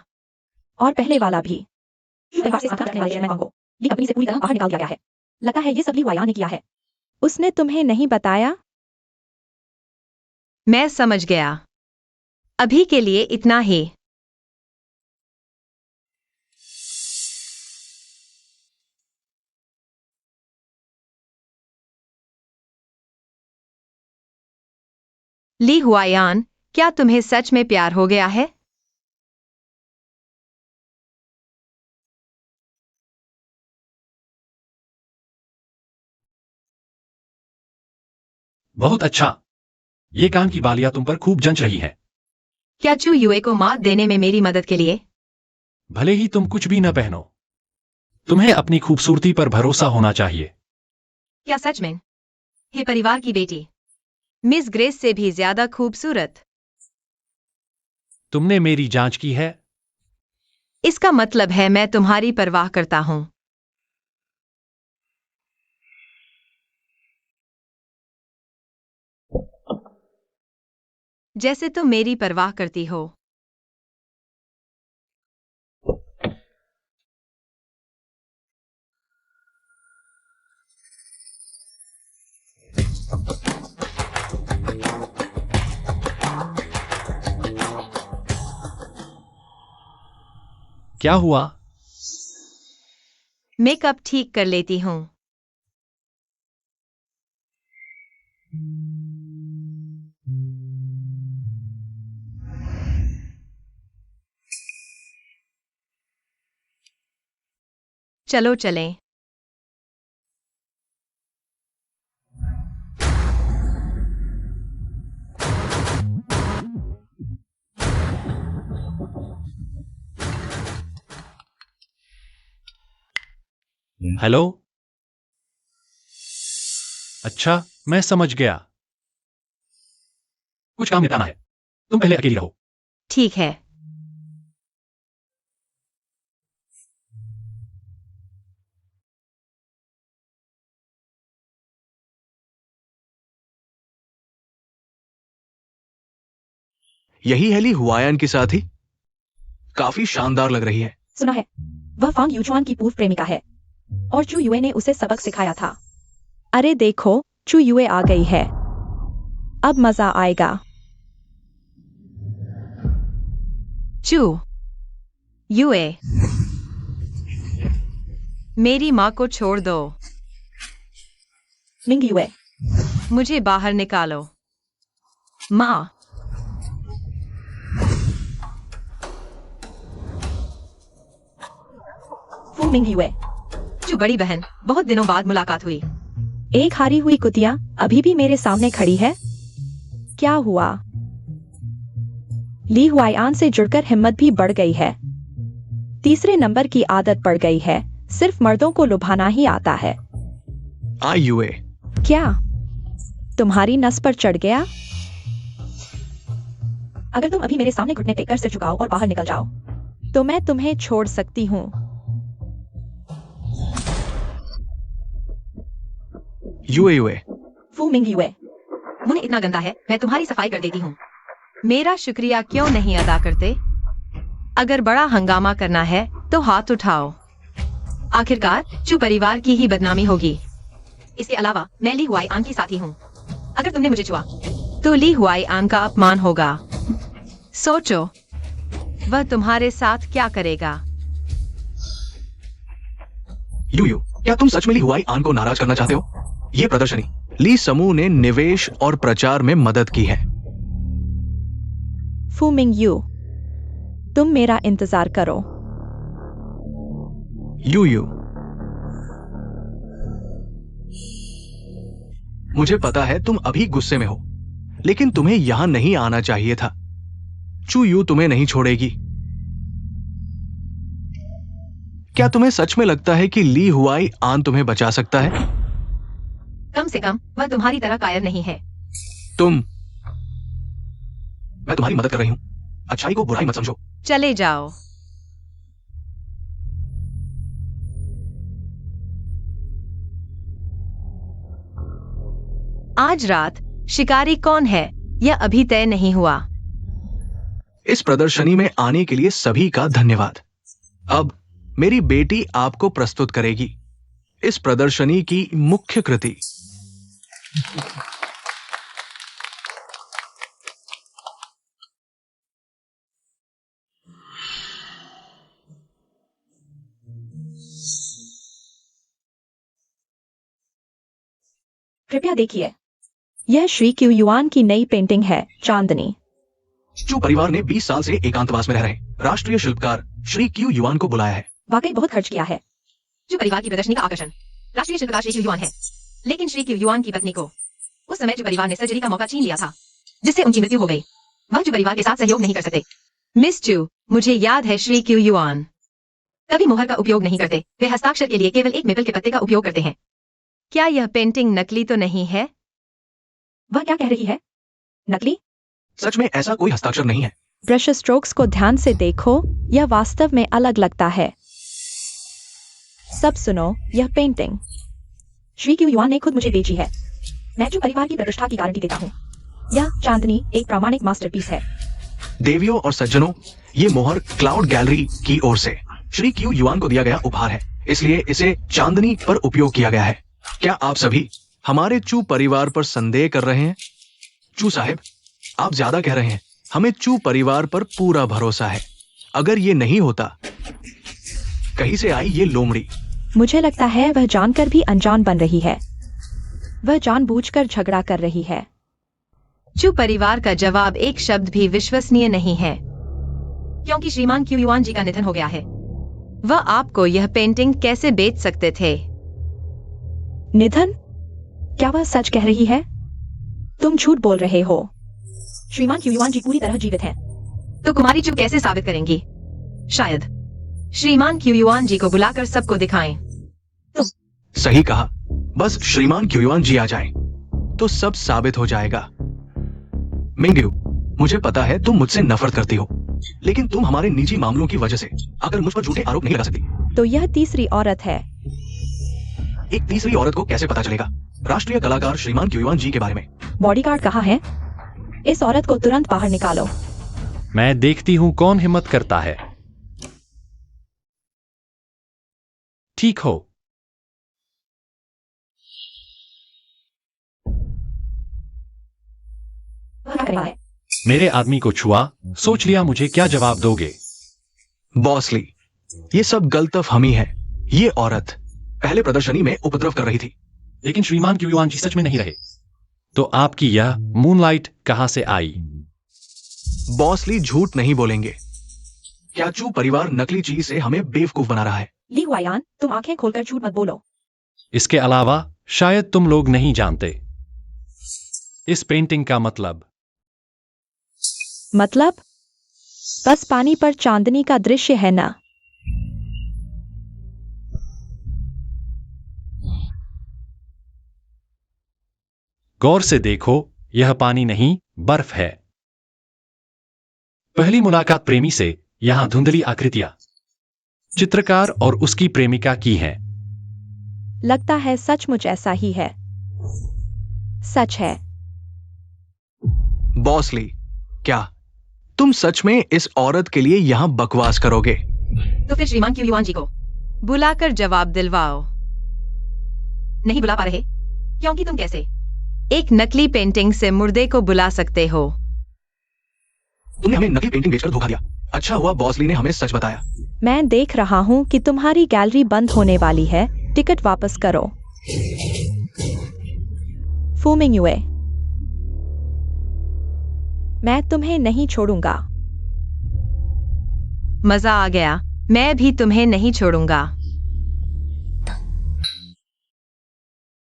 और पहले वाला भी। परिवार से आंखा रखने वाले चेयरमैन को ली कंपनी से पूरी तरह बाहर निकाल दिया गया है। लगता है ये सब ली हुआयान ने किया है। उसने तुम्हें नहीं बताया? मैं समझ गया। अभी के लिए इतना ही। ली हुआयान, क्या तुम्हें सच में प्यार हो गया है? बहुत अच्छा। ये कान की बालियां तुम पर खूब जंच रही हैं। क्या चू युए को मात देने में मेरी मदद के लिए? भले ही तुम कुछ भी न पहनो, तुम्हें अपनी खूबसूरती पर भरोसा होना चाहिए। क्या सच में? हे परिवार की बेटी, मिस ग्रेस से भी ज्यादा खूबसूरत। तुमने मेरी जांच की है? इसका मतलब है मैं तुम्हारी परवाह करता हूं। जैसे तुम मेरी परवाह करती हो। क्या हुआ? मेकअप ठीक कर लेती हूं। चलो चलें। हेलो। अच्छा, मैं समझ गया। कुछ काम निपटाना है, तुम पहले अकेली रहो। ठीक है। यही है ली हुआयान की साथी। काफी शानदार लग रही है। सुना है वह फांग यूचुआन की पूर्व प्रेमिका है और चू युए ने उसे सबक सिखाया था। अरे देखो, चू युए आ गई है। अब मजा आएगा। चू यूए, मेरी माँ को छोड़ दो। मिंग युए, मुझे बाहर निकालो। माँ, फू मिंग युए। चू बड़ी बहन, बहुत दिनों बाद मुलाकात हुई। एक हारी हुई कुतिया अभी भी मेरे सामने खड़ी है। क्या हुआ? ली हुआयान से जुड़कर हिम्मत भी बढ़ गई है। तीसरे नंबर की आदत पड़ गई है। सिर्फ मर्दों को लुभाना ही आता है। आ युए, क्या तुम्हारी नस पर चढ़ गया? अगर तुम अभी मेरे सामने घुटने टेककर सिर झुकाओ और बाहर निकल जाओ तो मैं तुम्हें छोड़ सकती हूँ। युए युए, फू मिंग युए, मुंह इतना गंदा है, मैं तुम्हारी सफाई कर देती हूँ। मेरा शुक्रिया क्यों नहीं अदा करते? अगर बड़ा हंगामा करना है तो हाथ उठाओ। आखिरकार चू परिवार की ही बदनामी होगी। इसके अलावा मैं ली हुआयान की साथी हूँ। अगर तुमने मुझे छुआ तो ली हुआयान का अपमान होगा। सोचो, वह तुम्हारे साथ क्या करेगा? यू यू, क्या तुम सच में ली हुआयान को नाराज करना चाहते हो? ये प्रदर्शनी ली समूह ने निवेश और प्रचार में मदद की है। फू मिंग यू, तुम मेरा इंतजार करो। यू यू, मुझे पता है तुम अभी गुस्से में हो, लेकिन तुम्हें यहां नहीं आना चाहिए था। चू यू तुम्हें नहीं छोड़ेगी। क्या तुम्हें सच में लगता है कि ली हुआयान तुम्हें बचा सकता है? कम से कम वह तुम्हारी तरह कायर नहीं है। मैं तुम्हारी मदद कर रही हूं। अच्छाई को बुराई मत समझो। चले जाओ। आज रात शिकारी कौन है यह अभी तय नहीं हुआ। इस प्रदर्शनी में आने के लिए सभी का धन्यवाद। अब मेरी बेटी आपको प्रस्तुत करेगी इस प्रदर्शनी की मुख्य कृति। कृपया देखिए, यह श्री क्यू युआन की नई पेंटिंग है, चांदनी। चू परिवार ने 20 साल से एकांतवास में रह रहे राष्ट्रीय शिल्पकार श्री क्यू युआन को बुलाया है। वाकई बहुत खर्च किया है। जो परिवार की प्रदर्शनी का आकर्षण राष्ट्रीय शिल्पकार श्री क्यू युआन है, लेकिन श्री क्यू युआन की पत्नी को उस समय जो परिवार ने सर्जरी का मौका छीन लिया था, जिससे उनकी मृत्यु हो गई। वह जो परिवार के साथ सहयोग नहीं कर सकते। मिस चू, मुझे याद है श्री क्यू युआन कभी मोहर का उपयोग नहीं करते। वे हस्ताक्षर के लिए केवल एक मेपल के पत्ते का उपयोग करते हैं। क्या यह पेंटिंग नकली तो नहीं है? वह क्या कह रही है? नकली? सच में ऐसा कोई हस्ताक्षर नहीं है। ब्रश स्ट्रोक्स को ध्यान से देखो, यह वास्तव में अलग लगता है। सब सुनो, यह पेंटिंग श्री क्यू युआन ने खुद मुझे बेची है। मैं जो परिवार की प्रतिष्ठा की गारंटी देता हूँ, यह चांदनी एक प्रामाणिक मास्टरपीस है। देवियों और सज्जनों, ये मोहर क्लाउड गैलरी की ओर से श्री क्यू युआन को दिया गया उपहार है, इसलिए इसे चांदनी पर उपयोग किया गया है। क्या आप सभी हमारे चू परिवार पर संदेह कर रहे हैं? चू साहब, आप ज्यादा कह रहे हैं। हमें चू परिवार पर पूरा भरोसा है। अगर ये नहीं होता, कहीं से आई ये लोमड़ी। मुझे लगता है वह जानकर भी अनजान बन रही है। वह जानबूझकर झगड़ा कर रही है। चू परिवार का जवाब एक शब्द भी विश्वसनीय नहीं है, क्योंकि श्रीमान क्यू युआन जी का निधन हो गया है। वह आपको यह पेंटिंग कैसे बेच सकते थे? निधन? क्या वह सच कह रही है? तुम झूठ बोल रहे हो। श्रीमान क्यू युआन जी पूरी तरह जीवित हैं। तो कुमारी चू कैसे साबित करेंगी? शायद श्रीमान क्यू युआन जी को बुलाकर सबको दिखाएं। सही कहा। बस श्रीमान क्यूयुआन जी आ जाएं, तो सब साबित हो जाएगा। मिंगयू, मुझे पता है तुम मुझसे नफरत करती हो, लेकिन तुम हमारे निजी मामलों की वजह से आकर मुझ पर झूठे आरोप नहीं लगा सकती। तो यह तीसरी औरत है। एक तीसरी औरत को कैसे पता चलेगा राष्ट्रीय कलाकार श्रीमान क्यूयुआन जी के बारे में? बॉडीगार्ड कहाँ है? इस औरत को तुरंत बाहर निकालो। मैं देखती हूं कौन हिम्मत करता है। ठीक हो। क्या करने वाला है? मेरे आदमी को छुआ, सोच लिया मुझे क्या जवाब दोगे। बॉस ली, ये सब गलतफ हम ही है। ये औरत पहले प्रदर्शनी में उपद्रव कर रही थी। लेकिन श्रीमान क्यूयुआन जी सच में नहीं रहे, तो आपकी यह मूनलाइट कहां से आई? बॉस ली झूठ नहीं बोलेंगे। क्या चू परिवार नकली चीज से हमें बेवकूफ बना रहा है? ली हुआयान, तुम आंखें खोलकर झूठ मत बोलो। इसके अलावा शायद तुम लोग नहीं जानते इस पेंटिंग का मतलब। मतलब? बस पानी पर चांदनी का दृश्य है ना? गौर से देखो, यह पानी नहीं बर्फ है। पहली मुलाकात प्रेमी से यहां धुंधली आकृतियां चित्रकार और उसकी प्रेमिका की हैं। लगता है सचमुच ऐसा ही है। सच है। बॉस ली, क्या तुम सच में इस औरत के लिए यहां बकवास करोगे? तो फिर श्रीमान क्यूयुआन जी को बुलाकर जवाब दिलवाओ। नहीं बुला पा रहे क्योंकि तुम कैसे एक नकली पेंटिंग से मुर्दे को बुला सकते हो? तुमने हमें नकली पेंटिंग बेचकर धोखा दिया। अच्छा हुआ बॉस ली ने हमें सच बताया। मैं देख रहा हूं कि तुम्हारी गैलरी बंद होने वाली है। टिकट वापस करो। फू मिंगयुए, मैं तुम्हें नहीं छोड़ूंगा। मजा आ गया। मैं भी तुम्हें नहीं छोड़ूंगा।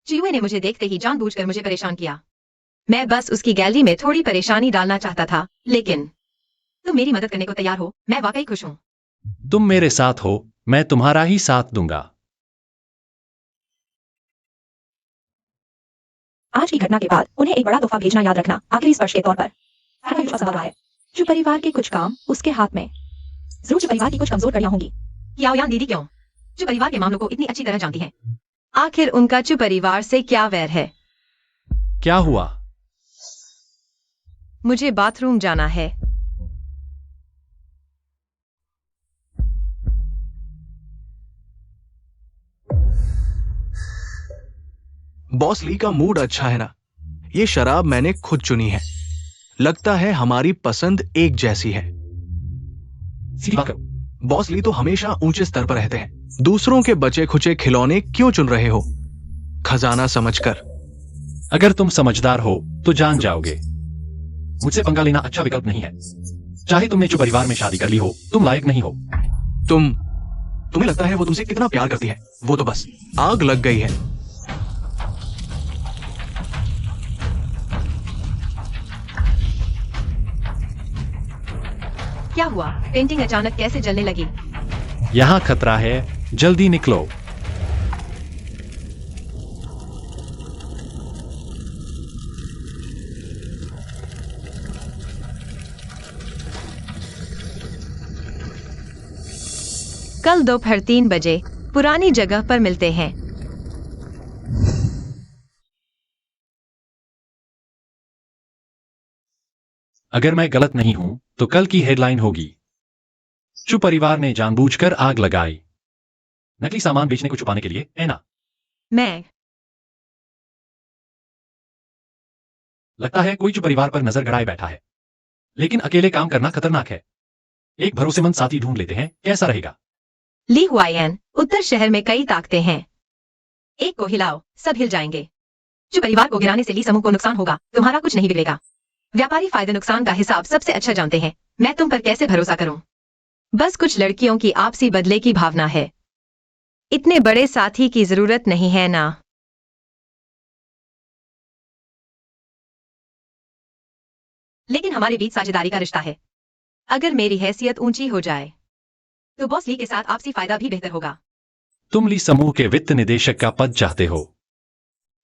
चियुए ने मुझे देखते ही जानबूझकर मुझे परेशान किया। मैं बस उसकी गैलरी में थोड़ी परेशानी डालना चाहता था, लेकिन तुम मेरी मदद करने को तैयार हो। मैं वाकई खुश हूं। तुम मेरे साथ हो, मैं तुम्हारा ही साथ दूंगा। आज की घटना के बाद उन्हें एक बड़ा तोहफा भेजना याद रखना, आखिरी स्पर्श के तौर पर। संभव है जो परिवार के कुछ काम उसके हाथ में। जरूर जो परिवार की कुछ कमजोर कड़ियां होंगी। याओयान दीदी क्यों जो परिवार के मामलों को इतनी अच्छी तरह जानती है? आखिर उनका चु परिवार से क्या वैर है? क्या हुआ? मुझे बाथरूम जाना है। बॉस ली का मूड अच्छा है ना? ये शराब मैंने खुद चुनी है। लगता है हमारी पसंद एक जैसी है। सीधी बात करो। बॉस ली तो हमेशा ऊंचे स्तर पर रहते हैं। दूसरों के बचे खुचे खिलौने क्यों चुन रहे हो? खजाना समझकर। अगर तुम समझदार हो तो जान जाओगे। मुझसे पंगा लेना अच्छा विकल्प नहीं है। चाहे तुमने जो परिवार में शादी कर ली हो, तुम लायक नहीं हो। तुम्हें लगता है वो तुमसे कितना प्यार करती है? वो तो बस आग लग गई है। क्या हुआ? पेंटिंग अचानक कैसे जलने लगी? यहां खतरा है, जल्दी निकलो। कल दोपहर 3 बजे पुरानी जगह पर मिलते हैं। अगर मैं गलत नहीं हूं तो कल की हेडलाइन होगी, चु परिवार ने जानबूझकर आग लगाई नकली सामान बेचने को छुपाने के लिए, है ना? मैं लगता है कोई चु परिवार पर नजर गड़ाए बैठा है। लेकिन अकेले काम करना खतरनाक है। एक भरोसेमंद साथी ढूंढ लेते हैं, कैसा रहेगा? ली हुआयन, उत्तर शहर में कई ताकतें हैं। एक को हिलाओ, सब हिल जाएंगे। जो परिवार को गिराने से ली समूह को नुकसान होगा, तुम्हारा कुछ नहीं बिगड़ेगा। व्यापारी फायदे नुकसान का हिसाब सबसे अच्छा जानते हैं। मैं तुम पर कैसे भरोसा करूं? बस कुछ लड़कियों की आपसी बदले की भावना है। इतने बड़े साथी की जरूरत नहीं है ना? लेकिन हमारे बीच साझेदारी का रिश्ता है। अगर मेरी हैसियत ऊंची हो जाए तो बॉस ली के साथ आपसी फायदा भी बेहतर होगा। तुम ली समूह के वित्त निदेशक का पद चाहते हो।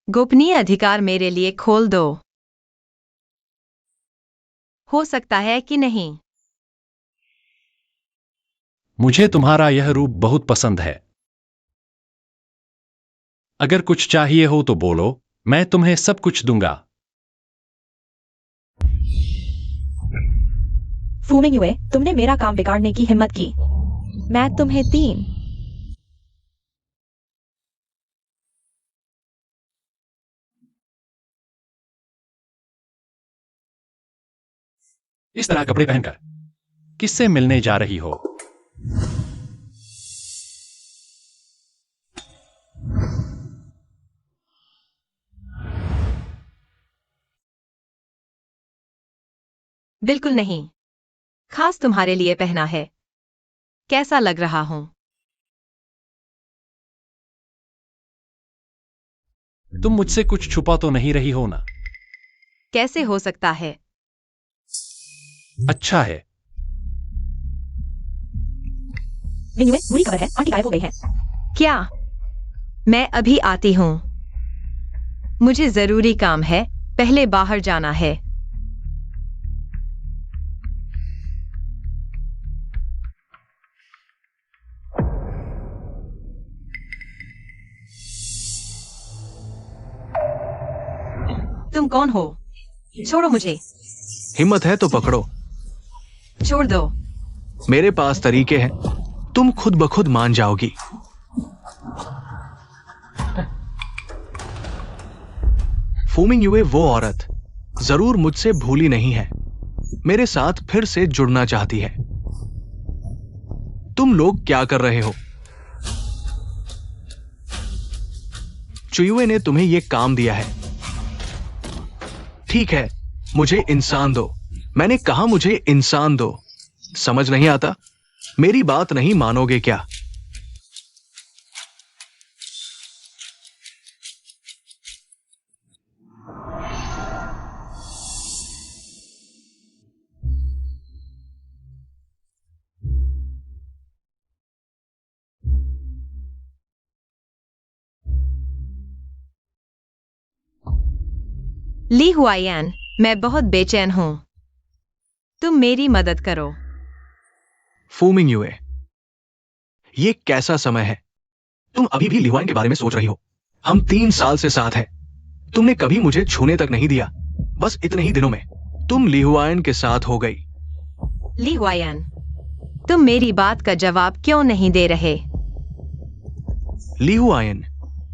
गोपनीय अधिकार मेरे लिए खोल दो। हो सकता है कि नहीं। मुझे तुम्हारा यह रूप बहुत पसंद है। अगर कुछ चाहिए हो तो बोलो, मैं तुम्हें सब कुछ दूंगा। फूमिंग युए, तुमने मेरा काम बिगाड़ने की हिम्मत की। मैं तुम्हें 3। इस तरह कपड़े पहनकर किससे मिलने जा रही हो? बिल्कुल नहीं। खास तुम्हारे लिए पहना है। कैसा लग रहा हूं? तुम मुझसे कुछ छुपा तो नहीं रही हो ना? कैसे हो सकता है? अच्छा है। मिंग युए, बुरी खबर है, आंटी गायब हो गई है। क्या? मैं अभी आती हूं। मुझे जरूरी काम है, पहले बाहर जाना है। तुम कौन हो? छोड़ो मुझे। हिम्मत है तो पकड़ो। छोड़ दो। मेरे पास तरीके हैं, तुम खुद ब खुद मान जाओगी। फूमिंग युए वो औरत जरूर मुझसे भूली नहीं है, मेरे साथ फिर से जुड़ना चाहती है। तुम लोग क्या कर रहे हो? चुयुए ने तुम्हें यह काम दिया है। ठीक है, मुझे इंसान दो। मैंने कहा मुझे इंसान दो। समझ नहीं आता? मेरी बात नहीं मानोगे क्या? ली हुआयान, मैं बहुत बेचैन हूं। तुम मेरी मदद करो। फूमिंग युए, ये कैसा समय है? तुम अभी भी लिहुआन के बारे में सोच रही हो। हम 3 साल से साथ हैं। तुमने कभी मुझे छूने तक नहीं दिया। बस इतने ही दिनों में तुम लिहुआन के साथ हो गई। ली हुआयान, तुम मेरी बात का जवाब क्यों नहीं दे रहे? लिहुआन,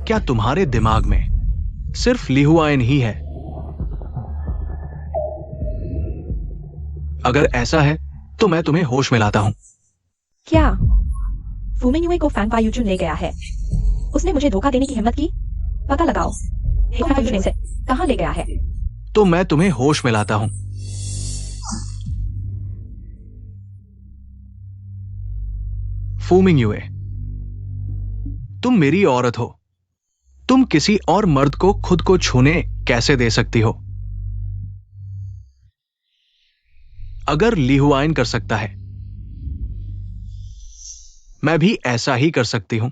क्या तुम्हारे दिमाग में सिर्फ लिहुआन ही है? अगर ऐसा है तो मैं तुम्हें होश में लाता हूं। क्या? फूमिंग युए को फैंग पायुचुन ले गया है। उसने मुझे धोखा देने की हिम्मत की। पता लगाओ, फैंग पायुचुन इसे कहां ले गया है। तो मैं तुम्हें होश में लाता हूं। फूमिंग युए, तुम मेरी औरत हो। तुम किसी और मर्द को खुद को छूने कैसे दे सकती हो? अगर लिहुआन कर सकता है, मैं भी ऐसा ही कर सकती हूं।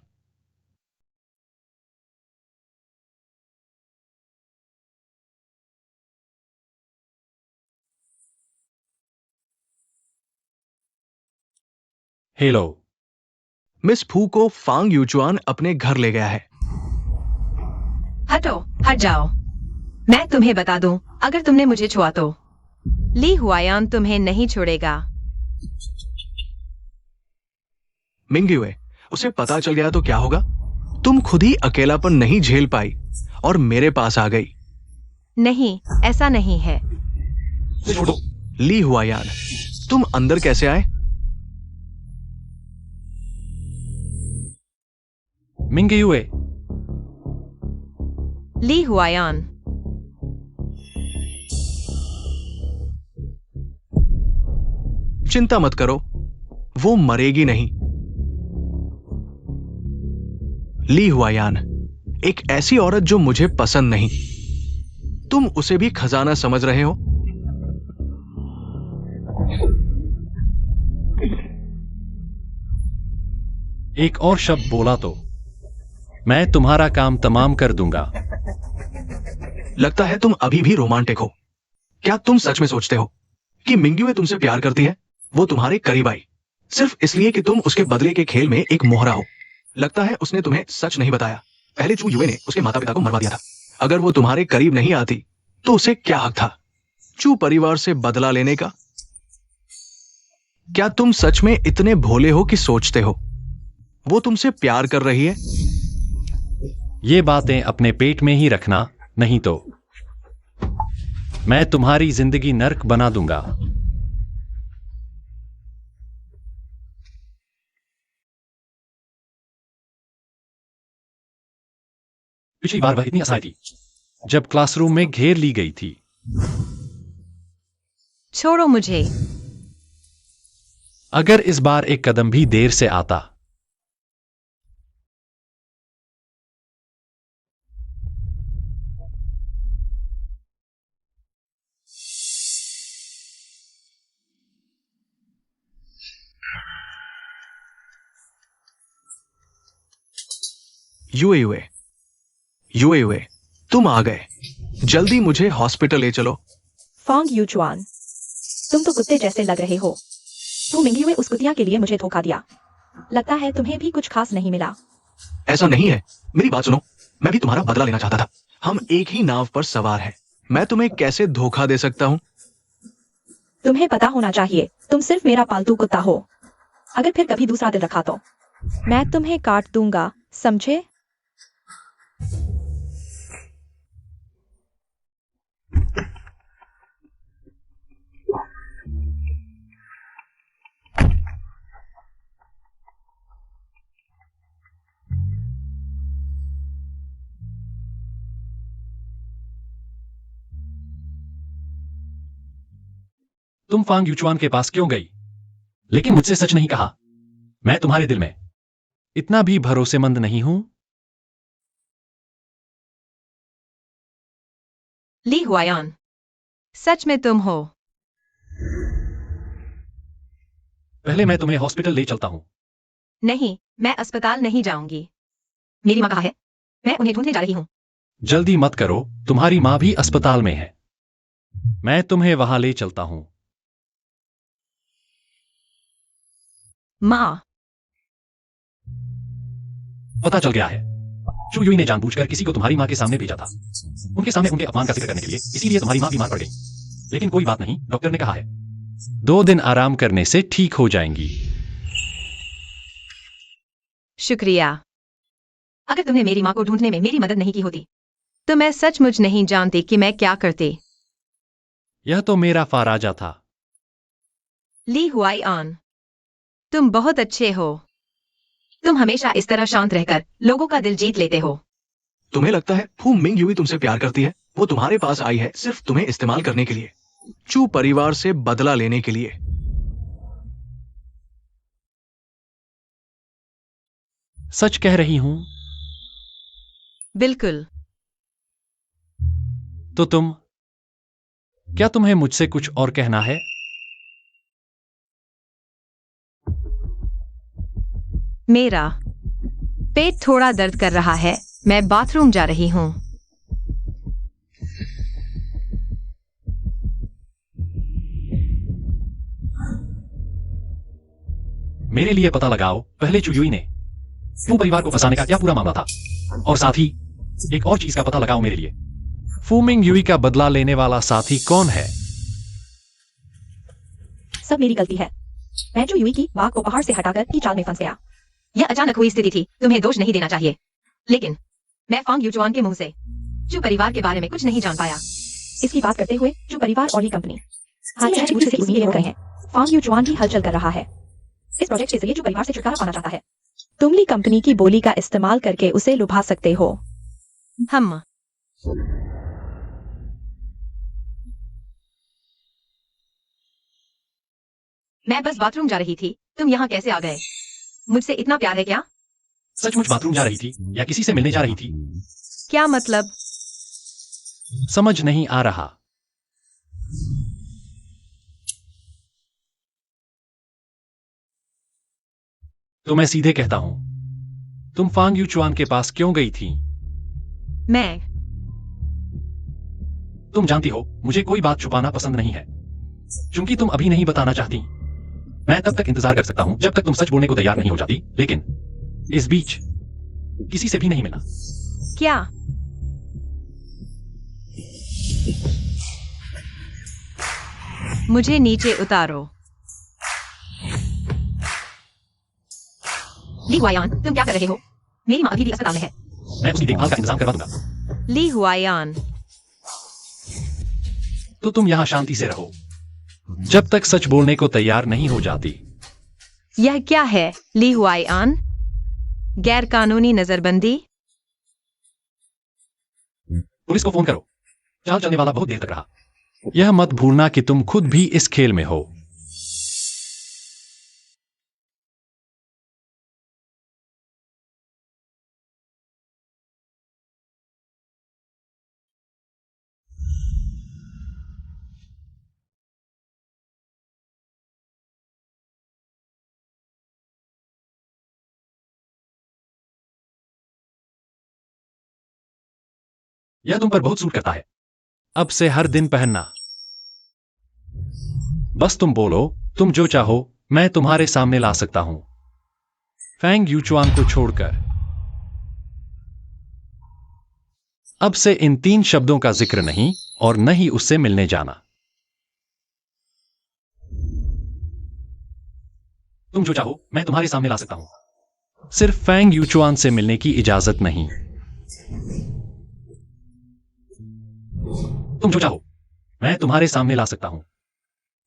हेलो। मिस फू को फांग यूचुआन अपने घर ले गया है। हटो, हट जाओ। मैं तुम्हें बता दूं, अगर तुमने मुझे छुआ तो ली हुआयान तुम्हें नहीं छोड़ेगा। मिंग युए, उसे पता चल गया तो क्या होगा? तुम खुद ही अकेलापन नहीं झेल पाई और मेरे पास आ गई। नहीं, ऐसा नहीं है। ली हुआयान, तुम अंदर कैसे आए? मिंग युए, ली हुआयान, चिंता मत करो, वो मरेगी नहीं। ली हुआयान, एक ऐसी औरत जो मुझे पसंद नहीं। तुम उसे भी खजाना समझ रहे हो? एक और शब्द बोला तो मैं तुम्हारा काम तमाम कर दूंगा। लगता है तुम अभी भी रोमांटिक हो। क्या तुम सच में सोचते हो कि मिंग्युए तुमसे प्यार करती है? वो तुम्हारे करीब आई सिर्फ इसलिए कि तुम उसके बदले के खेल में एक मोहरा हो। लगता है उसने तुम्हें सच नहीं बताया। पहले चू युए ने उसके माता पिता को मरवा दिया था। अगर वो तुम्हारे करीब नहीं आती तो उसे क्या हक था चू परिवार से बदला लेने का? क्या तुम सच में इतने भोले हो कि सोचते हो वो तुमसे प्यार कर रही है? ये बातें अपने पेट में ही रखना, नहीं तो मैं तुम्हारी जिंदगी नर्क बना दूंगा। पिछली बार वह इतनी असहाय थी जब क्लासरूम में घेर ली गई थी। छोड़ो मुझे। अगर इस बार एक कदम भी देर से आता युए युए युए युए, तुम आ गए। जल्दी मुझे हॉस्पिटल ले चलो। फांग यूचुआन, तुम तो कुत्ते जैसे लग रहे हो। तू मिंग्युए उस कुतिया के लिए मुझे धोखा दिया। लगता है तुम्हें भी कुछ खास नहीं मिला। ऐसा नहीं है, मेरी बात सुनो। मैं भी तुम्हारा बदला लेना चाहता था। हम एक ही नाव पर सवार हैं। मैं तुम्हें कैसे धोखा दे सकता हूँ? तुम्हें पता होना चाहिए तुम सिर्फ मेरा पालतू कुत्ता हो। अगर फिर कभी दूसरा दिल रखा तो मैं तुम्हें काट दूंगा, समझे? तुम फांग यूचुआन के पास क्यों गई? लेकिन मुझसे सच नहीं कहा। मैं तुम्हारे दिल में इतना भी भरोसेमंद नहीं हूं। ली हुआयान, सच में तुम हो? पहले मैं तुम्हें हॉस्पिटल ले चलता हूं। नहीं, मैं अस्पताल नहीं जाऊंगी। मेरी माँ कहाँ है? मैं उन्हें ढूंढने जा रही हूँ। जल्दी मत करो, तुम्हारी मां भी अस्पताल में है। मैं तुम्हें वहां ले चलता हूं। माँ, पता चल गया है। चू युई ने जानबूझकर किसी को तुम्हारी मां के सामने भेजा था। उनके सामने उनके अपमान का जिक्र करने के लिए, इसीलिए तुम्हारी मां बीमार पड़ गई। लेकिन कोई बात नहीं, डॉक्टर ने कहा है 2 दिन आराम करने से ठीक हो जाएंगी। शुक्रिया। अगर तुमने मेरी माँ को ढूंढने में मेरी मदद नहीं की होती तो मैं सचमुच नहीं जानती कि मैं क्या करती। यह तो मेरा फाराजा था। ली हुआयान, तुम बहुत अच्छे हो। तुम हमेशा इस तरह शांत रहकर लोगों का दिल जीत लेते हो। तुम्हें लगता है फू मिंग युई तुमसे प्यार करती है? वो तुम्हारे पास आई है सिर्फ तुम्हें इस्तेमाल करने के लिए, चू परिवार से बदला लेने के लिए। सच कह रही हूं। बिल्कुल। तो क्या तुम्हें मुझसे कुछ और कहना है? मेरा पेट थोड़ा दर्द कर रहा है। मैं बाथरूम जा रही हूँ। मेरे लिए पता लगाओ पहले चू युई ने फू परिवार को फंसाने का क्या पूरा मामला था, और साथ ही एक और चीज का पता लगाओ मेरे लिए, फू मिंग युई का बदला लेने वाला साथी कौन है? सब मेरी गलती है। मैं जो युई की वाघ को पहाड़ से हटाकर की चाल में फंस गया। यह अचानक हुई स्थिति थी, तुम्हें दोष नहीं देना चाहिए। लेकिन मैं फांग यूचुआन के मुंह से जो परिवार के बारे में कुछ नहीं जान पाया। इसकी बात करते हुए जो परिवार और ही कंपनी हाँ से उम्मीदें हो गए हैं। फांग यूचुआन भी हलचल कर रहा है। इस प्रोजेक्ट के जरिए जो परिवार से छुटकारा पाना चाहता है। तुम ली कंपनी की बोली का इस्तेमाल करके उसे लुभा सकते हो। हम मैं बस बाथरूम जा रही थी। तुम यहाँ कैसे आ गए? मुझसे इतना प्यार है क्या? सचमुच बाथरूम जा रही थी या किसी से मिलने जा रही थी? क्या मतलब? समझ नहीं आ रहा। तो मैं सीधे कहता हूं, तुम फांग यूचुआन के पास क्यों गई थी? मैं तुम जानती हो मुझे कोई बात छुपाना पसंद नहीं है। चूंकि तुम अभी नहीं बताना चाहती, मैं तब तक इंतजार कर सकता हूं जब तक तुम सच बोलने को तैयार नहीं हो जाती, लेकिन इस बीच किसी से भी नहीं मिलना। क्या? मुझे नीचे उतारो। ली हुआयान, तुम क्या कर रहे हो? मेरी माँ अभी भी अस्पताल में है। मैं उसकी देखभाल का इंतजाम करवा दूंगा। ली हुआयान, तो तुम यहां शांति से रहो जब तक सच बोलने को तैयार नहीं हो जाती। यह क्या है ली हुआयान? गैर कानूनी नजरबंदी? पुलिस को फोन करो। चाल चलने वाला बहुत देर तक रहा। यह मत भूलना कि तुम खुद भी इस खेल में हो। यह तुम पर बहुत सूट करता है। अब से हर दिन पहनना। बस तुम बोलो, तुम जो चाहो मैं तुम्हारे सामने ला सकता हूं, फैंग यूचुआन को छोड़कर। अब से इन 3 शब्दों का जिक्र नहीं और न ही उससे मिलने जाना। तुम जो चाहो मैं तुम्हारे सामने ला सकता हूं, सिर्फ फैंग यूचुआन से मिलने की इजाजत नहीं। तुम जो चाहो मैं तुम्हारे सामने ला सकता हूं,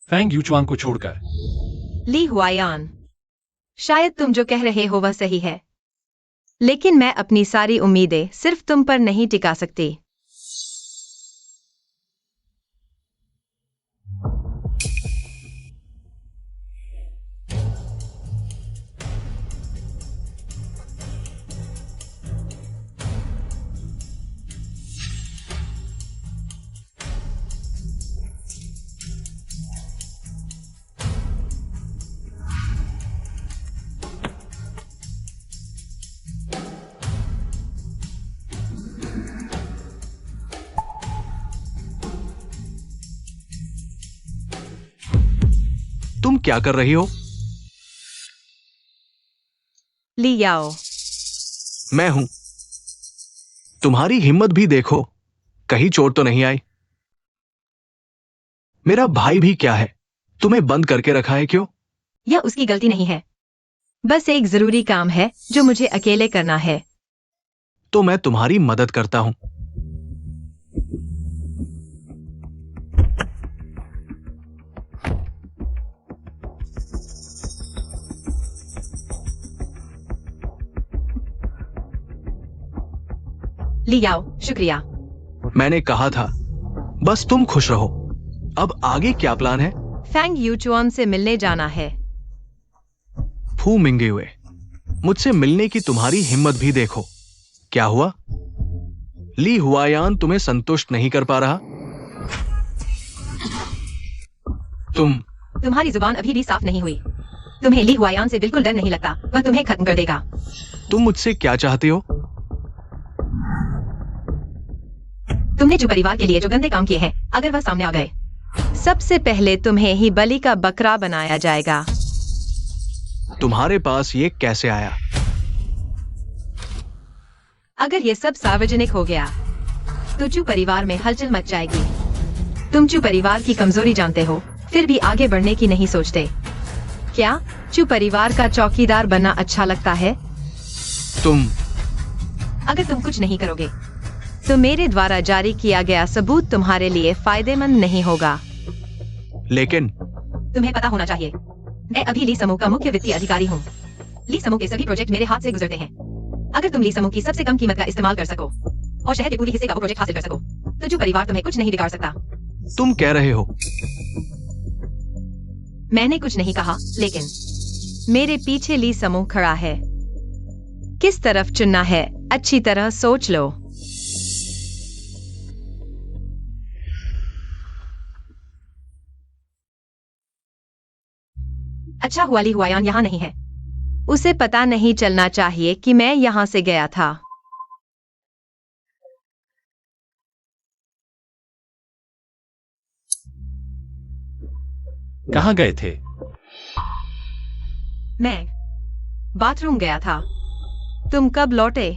फैंग यूचुआन को छोड़कर। ली हुआयान, शायद तुम जो कह रहे हो वह सही है, लेकिन मैं अपनी सारी उम्मीदें सिर्फ तुम पर नहीं टिका सकती। तुम क्या कर रही हो? ली याओ, मैं हूं। तुम्हारी हिम्मत भी देखो, कहीं चोट तो नहीं आई? मेरा भाई भी क्या है, तुम्हें बंद करके रखा है क्यों? यह उसकी गलती नहीं है। बस एक जरूरी काम है जो मुझे अकेले करना है। तो मैं तुम्हारी मदद करता हूं। ली याओ, शुक्रिया। मैंने कहा था बस तुम खुश रहो। अब आगे क्या प्लान है? फैंग यूचुआन से मिलने जाना है। फू मिंगयुए, मुझसे मिलने की तुम्हारी हिम्मत भी देखो। क्या हुआ? ली हुआयान तुम्हें संतुष्ट नहीं कर पा रहा? तुम्हारी जुबान अभी भी साफ नहीं हुई। तुम्हें ली हुआयान से बिल्कुल डर नहीं लगता, वह तुम्हें खत्म कर देगा। तुम मुझसे क्या चाहते हो? तुमने जो परिवार के लिए जो गंदे काम किए हैं, अगर वह सामने आ गए, सबसे पहले तुम्हें ही बलि का बकरा बनाया जाएगा। तुम्हारे पास ये कैसे आया? अगर ये सब सार्वजनिक हो गया तो चू परिवार में हलचल मच जाएगी। तुम चू परिवार की कमजोरी जानते हो, फिर भी आगे बढ़ने की नहीं सोचते। क्या चू परिवार का चौकीदार बनना अच्छा लगता है? अगर तुम कुछ नहीं करोगे तो मेरे द्वारा जारी किया गया सबूत तुम्हारे लिए फायदेमंद नहीं होगा। लेकिन तुम्हें पता होना चाहिए, मैं अभी ली समूह का मुख्य वित्तीय अधिकारी हूँ। ली समूह के सभी प्रोजेक्ट मेरे हाथ से गुजरते हैं। अगर तुम ली समूह की सबसे कम कीमत का इस्तेमाल कर सको और शहर के पूरी हिस्से का वो प्रोजेक्ट हासिल कर सको, तो जो परिवार तुम्हें कुछ नहीं बिगाड़ सकता। तुम कह रहे हो? मैंने कुछ नहीं कहा, लेकिन मेरे पीछे ली समूह खड़ा है। किस तरफ चुनना है अच्छी तरह सोच लो। अच्छा हुआ ली हुआयान यहाँ नहीं है। उसे पता नहीं चलना चाहिए कि मैं यहाँ से गया था। कहाँ गए थे? मैं बाथरूम गया था। तुम कब लौटे?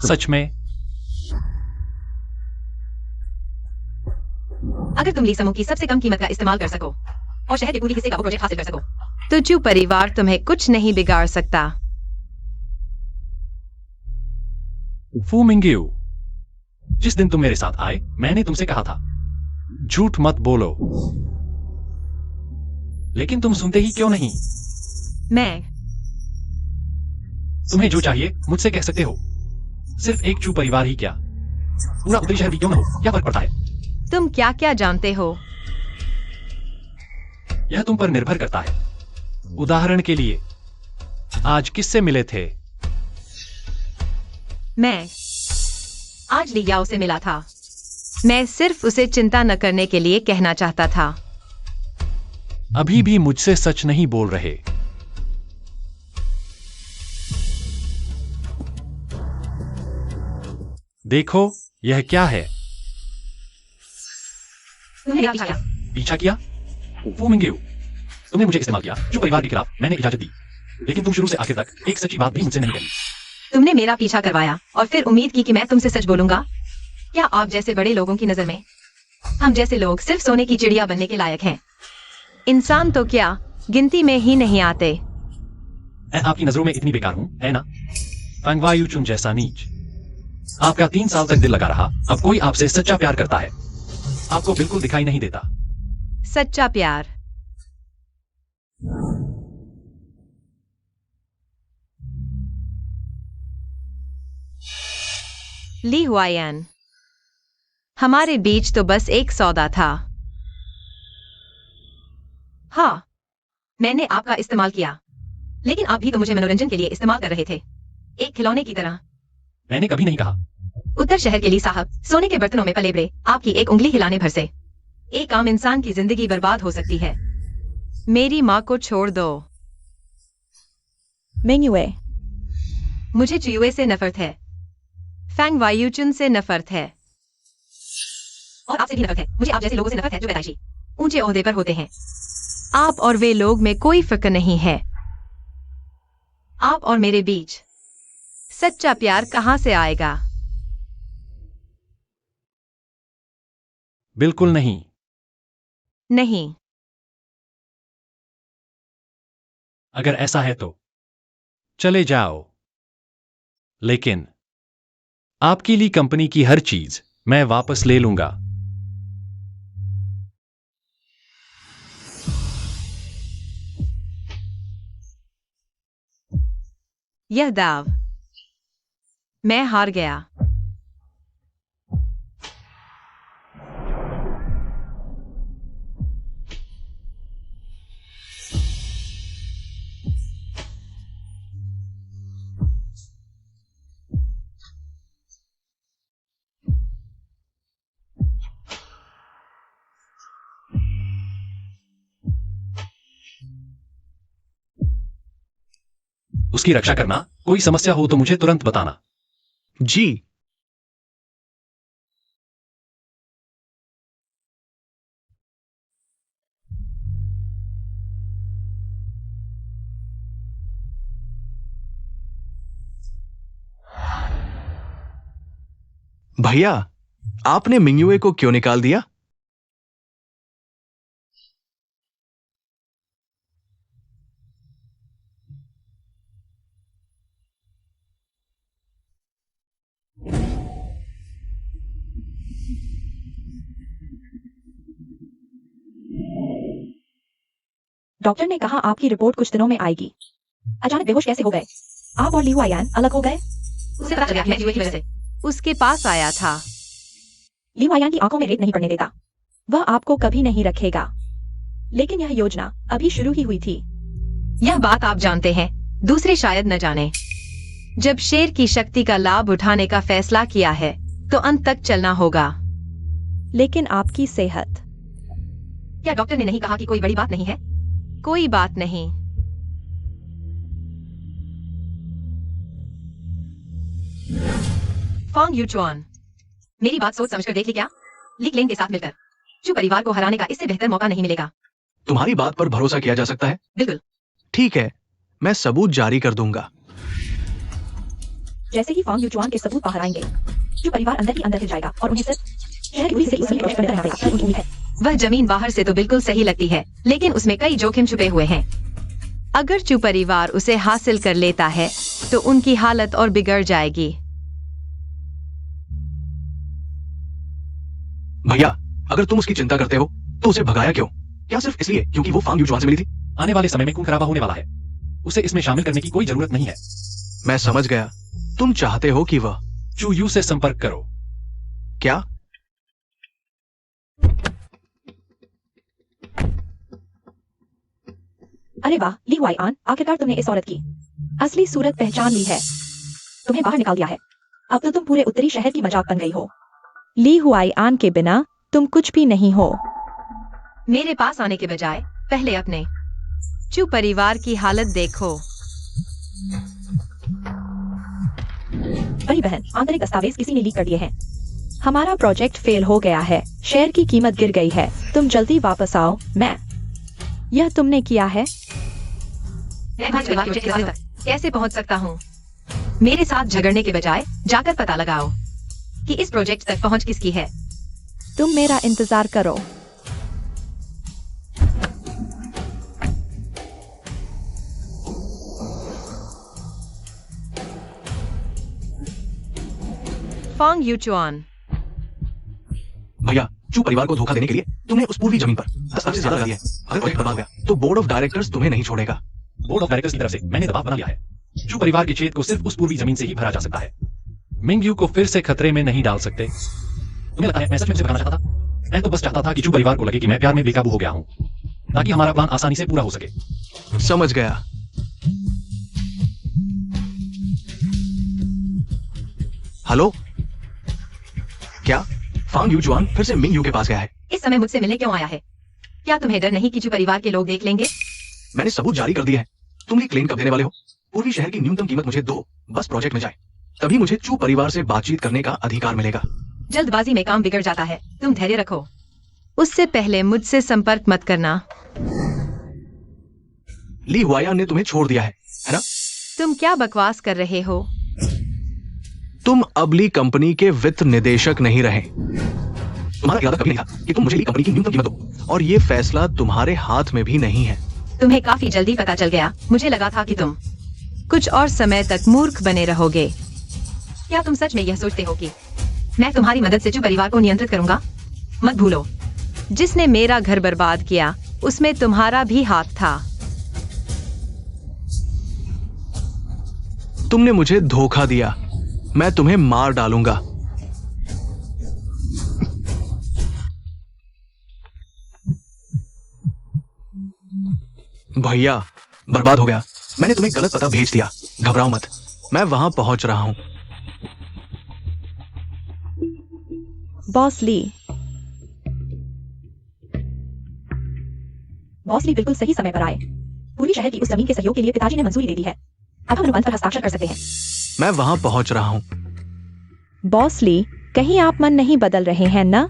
सच में? अगर तुम ली समूह की सबसे कम कीमत का इस्तेमाल कर सको और शहर के पूरी हिस्से का वो प्रोजेक्ट हासिल कर सको तो चू परिवार तुम्हें कुछ नहीं बिगाड़ सकता। फू मिंग्यू, जिस दिन तुम मेरे साथ आए मैंने तुमसे कहा था झूठ मत बोलो, लेकिन तुम सुनते ही क्यों नहीं? मैं तुम्हें जो चाहिए मुझसे कह सकते हो। सिर्फ एक चू परिवार ही क्या, पूरा उत्तरी शहर भी क्यों ना हो, क्या फर्क पड़ता है? तुम क्या क्या जानते हो? यह तुम पर निर्भर करता है। उदाहरण के लिए आज किससे मिले थे? मैं आज लियाओ से मिला था। मैं सिर्फ उसे चिंता न करने के लिए कहना चाहता था। अभी भी मुझसे सच नहीं बोल रहे। देखो यह क्या है? तुमने मेरा पीछा किया। पीछा किया? फू मिंग्यू, तुमने मुझे इस्तेमाल किया जो परिवार के खिलाफ मैंने इजाजत दी, लेकिन तुम शुरू से आखिर तक एक सच्ची बात भी मुझसे नहीं कही। तुमने मेरा पीछा करवाया और फिर उम्मीद की कि मैं तुमसे सच बोलूंगा। क्या आप जैसे बड़े लोगों की नजर में हम जैसे लोग सिर्फ सोने की चिड़िया बनने के लायक हैं? इंसान तो क्या गिनती में ही नहीं आते। मैं आपकी नजरों में इतनी बेकार हूं, है ना? फंगवायु चुन जैसा नीच। आपका 3 साल तक दिल लगा रहा, अब कोई आपसे सच्चा प्यार करता है, आपको बिल्कुल दिखाई नहीं देता। सच्चा प्यार। ली हुआयान, हमारे बीच तो बस एक सौदा था। हाँ, मैंने आपका इस्तेमाल किया, लेकिन आप भी तो मुझे मनोरंजन के लिए इस्तेमाल कर रहे थे, एक खिलौने की तरह। मैंने कभी नहीं कहा। उत्तर शहर के लिए साहब, सोने के बर्तनों में पले बड़े आपकी एक उंगली हिलाने भर से एक आम इंसान की जिंदगी बर्बाद हो सकती है। मेरी माँ को छोड़ दो। मिंगयुए, मुझे चुयुए से नफरत है, फैंग वायुचुन से नफरत है, और आपसे भी नफरत है। मुझे आप जैसे लोगों से नफरत है जो पैदाइशी ऊंचे ओहदे पर होते हैं। आप और वे लोग में कोई फर्क नहीं है। आप और मेरे बीच सच्चा प्यार कहां से आएगा? बिल्कुल नहीं। नहीं। अगर ऐसा है तो चले जाओ, लेकिन आपकी ली कंपनी की हर चीज मैं वापस ले लूंगा। यह दाव मैं हार गया। उसकी रक्षा करना। कोई समस्या हो तो मुझे तुरंत बताना। जी। भैया, आपने मिंगयुए को क्यों निकाल दिया? डॉक्टर ने कहा आपकी रिपोर्ट कुछ दिनों में आएगी। अचानक बेहोश कैसे हो गए? आप और ली हुआयान अलग हो गए? उसे पता चला कि मैं चुहे की वजह से उसके पास आया था। ली हुआयान की आंखों में रेत नहीं पड़ने देता। वह आपको कभी नहीं रखेगा। लेकिन यह योजना अभी शुरू ही हुई थी। यह बात आप जानते हैं, दूसरे शायद न जाने। जब शेर की शक्ति का लाभ उठाने का फैसला किया है तो अंत तक चलना होगा। लेकिन आपकी सेहत। क्या डॉक्टर ने नहीं कहा कि कोई बड़ी बात नहीं है? कोई बात नहीं। फॉन्ग यूचुआन, मेरी बात सोच समझकर देख ली क्या? ली क्लेंग के साथ मिलकर चू परिवार को हराने का इससे बेहतर मौका नहीं मिलेगा। तुम्हारी बात पर भरोसा किया जा सकता है? बिल्कुल। ठीक है, मैं सबूत जारी कर दूंगा। जैसे ही फांग यूचुआन के सबूत बाहर आएंगे, जो परिवार अंदर ही अंदर हिल जाएगा और उन्हें सिर्फ शहर की से उसमें प्रोजेक्ट करना पड़ेगा। उनकी उम्मीद है। वह जमीन बाहर से तो बिल्कुल सही लगती है, लेकिन उसमें कई जोखिम छुपे हुए हैं। अगर चू परिवार उसे हासिल कर लेता है तो उनकी हालत और बिगड़ जाएगी। भैया, अगर तुम उसकी चिंता करते हो तो उसे भगाया क्यों? क्या सिर्फ इसलिए क्योंकि वो फांग यूचुआन से मिली थी? आने वाले समय में खून खराबा होने वाला है, उसे इसमें शामिल करने की कोई जरूरत नहीं है। मैं समझ गया, तुम चाहते हो कि वह चू यू से संपर्क करो। क्या? अरे वाह ली हुआईआन, आखिरकार तुमने इस औरत की असली सूरत पहचान ली है। तुम्हें बाहर निकाल दिया है। अब तो तुम पूरे उत्तरी शहर की मजाक बन गई हो। ली हुआईआन के बिना तुम कुछ भी नहीं हो। मेरे पास आने के बजाय पहले अपने चू परिवार की हालत देखो। बड़ी बहन, आंतरिक दस्तावेज किसी ने लीक कर दिए हैं। हमारा प्रोजेक्ट फेल हो गया है, शेयर की कीमत गिर गई है। तुम जल्दी वापस आओ। यह तुमने किया है? मैं अपने परिवार के प्रोजेक्ट तक कैसे पहुंच सकता हूँ? मेरे साथ झगड़ने के बजाय जाकर पता लगाओ कि इस प्रोजेक्ट तक पहुंच किसकी है। तुम मेरा इंतजार करो। फॉन्ग यूचुआन, भैया, चू परिवार को धोखा देने के लिए तुमने उस पूर्वी जमीन पर 10 लाख से ज्यादा लगा दिया है। अगर प्रोजेक्ट बर्बाद गया तो बोर्ड ऑफ डायरेक्टर्स तुम्हें नहीं छोड़ेगा। बोर्ड ऑफ डायरेक्टर्स की तरफ से मैंने दबाव बना लिया है। चू परिवार के छेद को सिर्फ उस पूर्वी जमीन से ही भरा जा सकता है। मिंग यू को फिर से खतरे में नहीं डाल सकते। तुम्हें लगता है मैं सच में उसे भगाना चाहता था? मैं तो बस चाहता था कि चू परिवार को लगे कि मैं प्यार में बेकाबू हो गया हूं, ताकि हमारा प्लान आसानी से पूरा हो सके। समझ गया। हेलो, क्या फांग यूचुआन फिर से मिंग यू के पास गया है? इस समय मुझसे मिलने क्यों आया है? क्या तुम्हें डर नहीं कि चू परिवार के लोग देख लेंगे? मैंने सबूत जारी कर दिया है। तुम ये क्लेम कब देने वाले हो? पूर्वी शहर की न्यूनतम कीमत मुझे दो, बस प्रोजेक्ट में जाए, तभी मुझे चू परिवार से बातचीत करने का अधिकार मिलेगा। जल्दबाजी में काम बिगड़ जाता है, तुम धैर्य रखो। उससे पहले मुझसे संपर्क मत करना। ली हुआईआन ने तुम्हें छोड़ दिया है ना? तुम क्या बकवास कर रहे हो? तुम अब ली कंपनी के वित्त निदेशक नहीं रहे। तुम्हारा इरादा कभी नहीं था कि तुम मुझे ली कंपनी की न्यूनतम कीमत दो, और ये फैसला तुम्हारे हाथ में भी नहीं है। तुम्हें काफी जल्दी पता चल गया। मुझे लगा था कि तुम कुछ और समय तक मूर्ख बने रहोगे। क्या तुम सच में यह सोचते हो कि मैं तुम्हारी मदद से चू परिवार को नियंत्रित करूंगा? मत भूलो, जिसने मेरा घर बर्बाद किया उसमें तुम्हारा भी हाथ था। तुमने मुझे धोखा दिया। मैं तुम्हें मार डालूंगा। भैया, बर्बाद हो गया। मैंने तुम्हें गलत पता भेज दिया। घबराओ मत, मैं वहां पहुंच रहा हूं। बॉस ली बिल्कुल सही समय पर आए। पूरी शहर की उस जमीन के सहयोग के लिए पिताजी ने मंजूरी दे दी है। अब हम अनुबंध पर हस्ताक्षर कर सकते हैं। मैं वहां पहुंच रहा हूं। बॉस ली, कहीं आप मन नहीं बदल रहे हैं ना?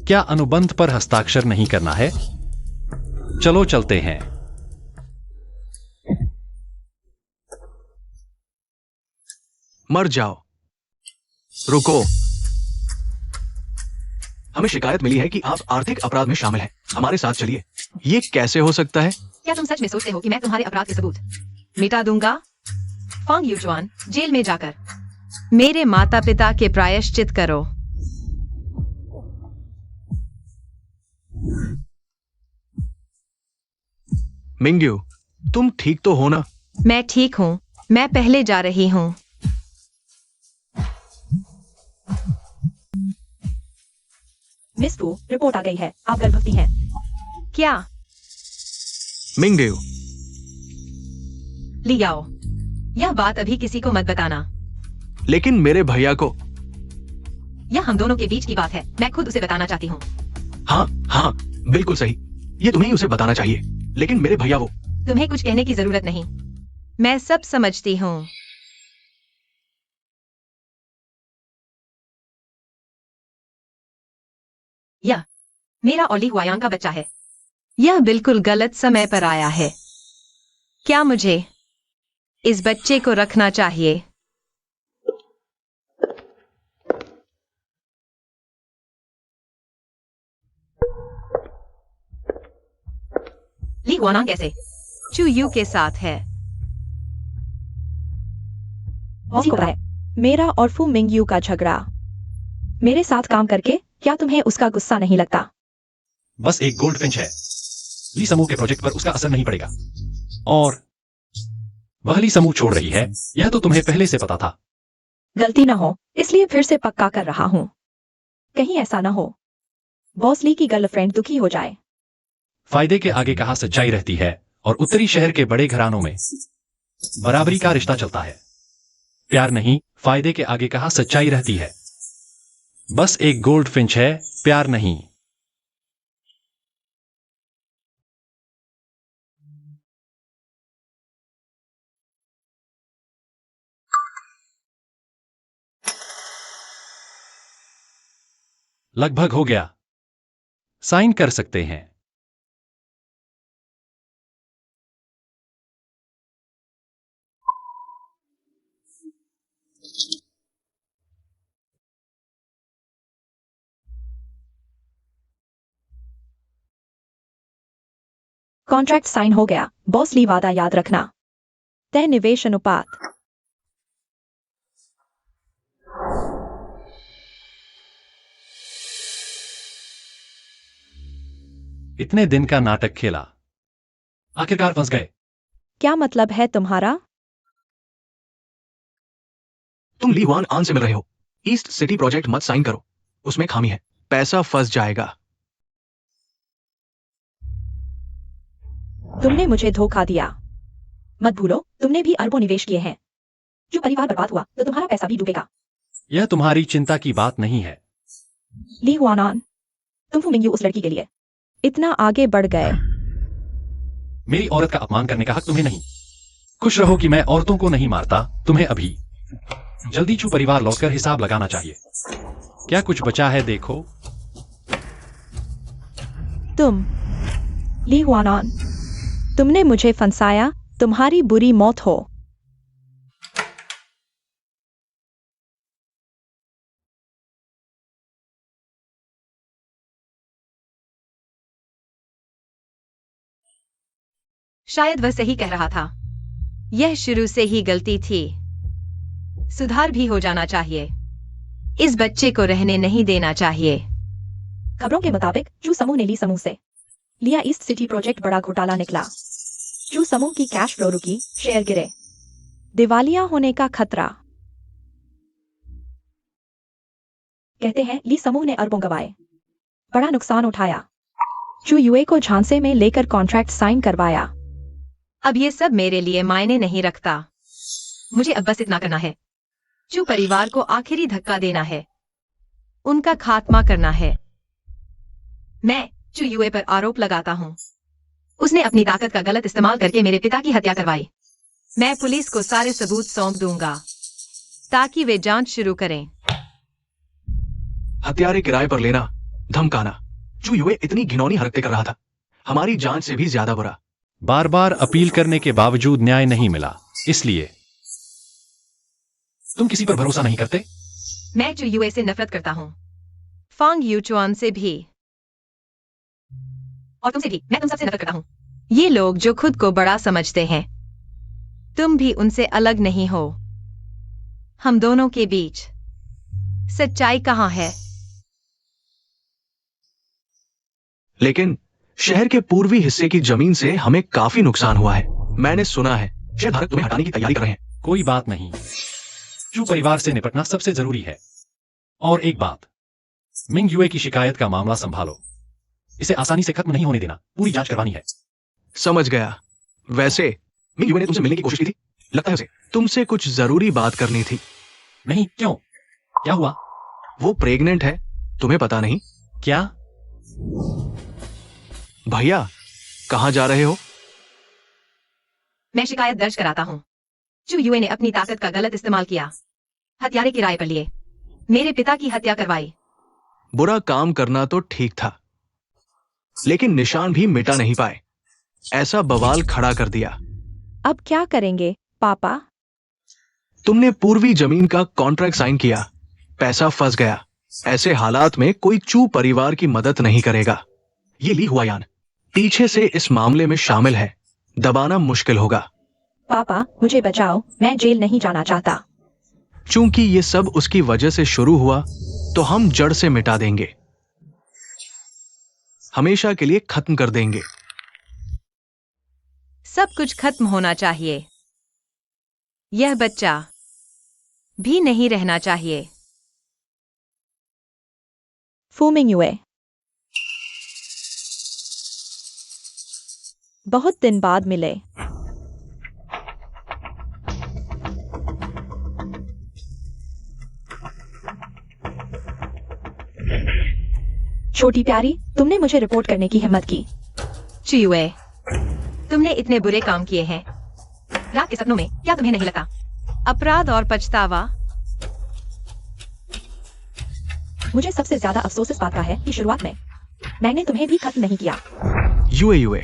क्या अनुबंध पर हस्ताक्षर नहीं करना है? चलो चलते हैं। मर जाओ। रुको, हमें शिकायत मिली है कि आप आर्थिक अपराध में शामिल हैं। हमारे साथ चलिए। ये कैसे हो सकता है? क्या तुम सच में सोचते हो कि मैं तुम्हारे अपराध के सबूत मिटा दूंगा? फॉन्ग यूचुआन, जेल में जाकर मेरे माता पिता के प्रायश्चित करो। मिंग यू, तुम ठीक तो हो ना? मैं ठीक हूँ, मैं पहले जा रही हूँ। मिस पू, रिपोर्ट आ गई है। आप गर्भवती हैं। क्या? मिंग यू, लियाओ, यह बात अभी किसी को मत बताना। लेकिन मेरे भैया को। यह हम दोनों के बीच की बात है। मैं खुद उसे बताना चाहती हूँ। हाँ हाँ, बिल्कुल सही। ये तुम्हें ही उसे बताना चाहिए, लेकिन मेरे भैया वो। तुम्हें कुछ कहने की जरूरत नहीं, मैं सब समझती हूँ। मेरा और ली हुआयांग का बच्चा है। यह बिल्कुल गलत समय पर आया है। क्या मुझे इस बच्चे को रखना चाहिए? ली हुआयांग कैसे चू यू के साथ है? बॉस को पता है मेरा और फू मिंगयू का झगड़ा। मेरे साथ काम करके क्या तुम्हें उसका गुस्सा नहीं लगता? बस एक गोल्ड फिंच है। ली समूह के प्रोजेक्ट पर उसका असर नहीं पड़ेगा। और वह ली समूह छोड़ रही है, यह तो तुम्हें पहले से पता था। गलती ना हो इसलिए फिर से पक्का कर रहा हूँ। कहीं ऐसा ना हो बॉस ली की गर्लफ्रेंड दुखी हो जाए। फायदे के आगे कहा सच्चाई रहती है, और उत्तरी शहर के बड़े घरानों में बराबरी का रिश्ता चलता है। प्यार नहीं, फायदे के आगे कहा सच्चाई रहती है। बस एक गोल्ड फिंच है, प्यार नहीं। लगभग हो गया। साइन कर सकते हैं। कॉन्ट्रैक्ट साइन हो गया। बॉस ली वादा याद रखना। तय निवेश अनुपात। इतने दिन का नाटक खेला, आखिरकार फंस गए। क्या मतलब है तुम्हारा? तुम ली हुआन आन से मिल रहे हो। ईस्ट सिटी प्रोजेक्ट मत साइन करो, उसमें खामी है, पैसा फंस जाएगा। तुमने मुझे धोखा दिया। मत भूलो तुमने भी अरबों निवेश किए हैं। जो परिवार बर्बाद हुआ तो तुम्हारा पैसा भी डूबेगा। यह तुम्हारी चिंता की बात नहीं है। ली हुआनान, तुम फू मिंगयू उस लड़की के लिए इतना आगे बढ़ गए। मेरी औरत का अपमान करने का हक तुम्हें नहीं। खुश रहो कि मैं औरतों को नहीं मारता। तुम्हें अभी जल्दी चू परिवार लौटकर हिसाब लगाना चाहिए। क्या कुछ बचा है देखो। तुम ली हुआनान, तुमने मुझे फंसाया। तुम्हारी बुरी मौत हो। शायद वह सही कह रहा था। यह शुरू से ही गलती थी। सुधार भी हो जाना चाहिए। इस बच्चे को रहने नहीं देना चाहिए। खबरों के मुताबिक चू समूह ने ली समूह से लिया ईस्ट सिटी प्रोजेक्ट बड़ा घोटाला निकला। चू समूह की कैश फ्लो रुकी, शेयर गिरे। दिवालिया होने का खतरा। कहते हैं ली समूह ने अरबों गंवाए, बड़ा नुकसान उठाया। चू यूए को झांसे में लेकर कॉन्ट्रैक्ट साइन करवाया। अब ये सब मेरे लिए मायने नहीं रखता। मुझे अब बस इतना करना है। चू परिवार को आखिरी धक्का देना है, उनका खात्मा करना है। मैं चू यूए पर आरोप लगाता हूँ। उसने अपनी ताकत का गलत इस्तेमाल करके मेरे पिता की हत्या करवाई। मैं पुलिस को सारे सबूत सौंप दूंगा ताकि वे जांच शुरू करें। हत्यारे किराए पर लेना, धमकाना। चू यूए इतनी घिनौनी हरकतें कर रहा था, हमारी जांच से भी ज्यादा बुरा। बार बार अपील करने के बावजूद न्याय नहीं मिला, इसलिए तुम किसी पर भरोसा नहीं करते। मैं चू यूए से नफरत करता हूँ, फांग यूचुआन से भी, और तुमसे भी। मैं तुम सबसे नफरत करता हूँ। ये लोग जो खुद को बड़ा समझते हैं, तुम भी उनसे अलग नहीं हो। हम दोनों के बीच सच्चाई कहाँ है? लेकिन शहर के पूर्वी हिस्से की जमीन से हमें काफी नुकसान हुआ है। मैंने सुना है शेयर धारक तुम्हें हटाने की तैयारी कर रहे हैं। कोई बात नहीं, चू परिवार से निपटना सबसे जरूरी है। और एक बात, मिंग यूए की शिकायत का मामला संभालो। इसे आसानी से खत्म नहीं होने देना, पूरी जांच करवानी है। समझ गया। वैसे मिंग यूए ने तुमसे मिलने की कोशिश की थी, लगता है उसे तुमसे कुछ जरूरी बात करनी थी। नहीं, क्यों? क्या हुआ? वो प्रेग्नेंट है, तुम्हें पता नहीं? क्या? भैया कहाँ जा रहे हो? मैं शिकायत दर्ज कराता हूँ। चू यूए ने अपनी ताकत का गलत इस्तेमाल किया, हत्यारे किराए पर लिए, मेरे पिता की हत्या करवाई। बुरा काम करना तो ठीक था, लेकिन निशान भी मिटा नहीं पाए। ऐसा बवाल खड़ा कर दिया। अब क्या करेंगे पापा? तुमने पूर्वी जमीन का कॉन्ट्रैक्ट साइन किया, पैसा फंस गया। ऐसे हालात में कोई चू परिवार की मदद नहीं करेगा। ये ली हुआयान पीछे से इस मामले में शामिल है, दबाना मुश्किल होगा। पापा मुझे बचाओ, मैं जेल नहीं जाना चाहता। चूंकि ये सब उसकी वजह से शुरू हुआ, तो हम जड़ से मिटा देंगे, हमेशा के लिए खत्म कर देंगे। सब कुछ खत्म होना चाहिए। यह बच्चा भी नहीं रहना चाहिए। फूमिंग युए। बहुत दिन बाद मिले। छोटी प्यारी, तुमने मुझे रिपोर्ट करने की हिम्मत की। चुयुए, तुमने इतने बुरे काम किए हैं। रात के सपनों में क्या तुम्हें नहीं लगता? अपराध और पछतावा। मुझे सबसे ज्यादा अफसोस इस बात का है कि शुरुआत में मैंने तुम्हें भी खत्म नहीं किया। युए युए,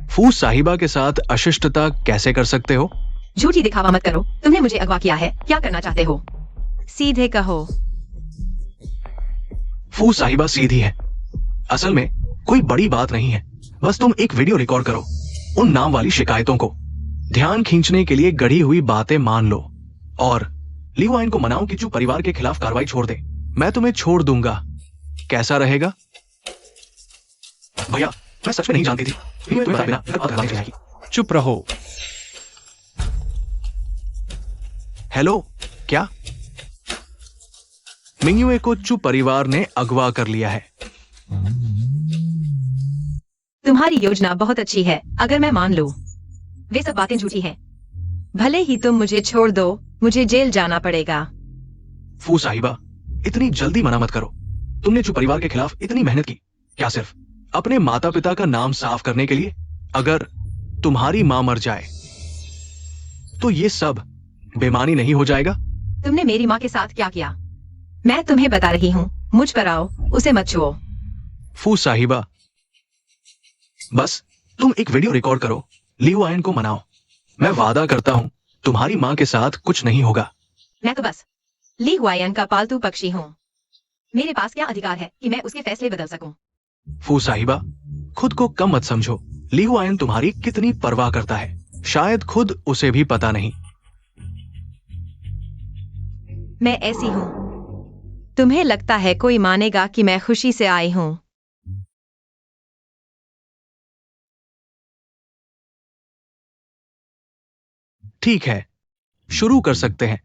फू साहिबा के साथ अशिष्टता कैसे कर सकते हो? झूठी दिखावा मत करो। तुमने मुझे अगवा किया है। क्या करना चाहते हो? सीधे कहो। फू साहिबा सीधी है। असल में कोई बड़ी बात नहीं है, बस तुम एक वीडियो रिकॉर्ड करो उन नाम वाली शिकायतों को। ध्यान खींचने के लिए गढ़ी हुई बातें मान लो और लीवाइन को मनाओ कि जो परिवार के खिलाफ कार्रवाई छोड़ दे। मैं तुम्हें छोड़ दूंगा। कैसा रहेगा? भैया, मैं सच में नहीं जानती थी। तुम्हें बताए बिना बात करवानी चाहिए। चुप रहो। हेलो, क्या? मिंगयुए को चू परिवार ने अगवा कर लिया है। तुम्हारी योजना बहुत अच्छी है, अगर मैं मान लूं। वे सब बातें झूठी हैं। भले ही तुम मुझे छोड़ दो, मुझे जेल जाना पड़ेगा। फू साहिबा, इतनी जल्दी मना मत करो। तुमने चू परिवार के खिलाफ इतनी मेहनत की, क्या सिर्फ अपने माता पिता का नाम साफ करने के लिए? अगर तुम्हारी मां मर जाए तो ये सब बेमानी नहीं हो जाएगा? तुमने मेरी माँ के साथ क्या किया? मैं तुम्हें बता रही हूँ, मुझ पर आओ, उसे मत छुओ। फू साहिबा, बस तुम एक वीडियो रिकॉर्ड करो, लीवाइन को मनाओ। मैं वादा करता हूं तुम्हारी मां के साथ कुछ नहीं होगा। मैं तो बस ली हुआयन का पालतू पक्षी हूँ। मेरे पास क्या अधिकार है कि मैं उसके फैसले बदल सकूं? फू साहिबा, खुद को कम मत समझो। लीवाइन तुम्हारी कितनी परवाह करता है, शायद खुद उसे भी पता नहीं। मैं ऐसी हूँ। तुम्हें लगता है कोई मानेगा कि मैं खुशी से आई हूँ? ठीक है, शुरू कर सकते हैं।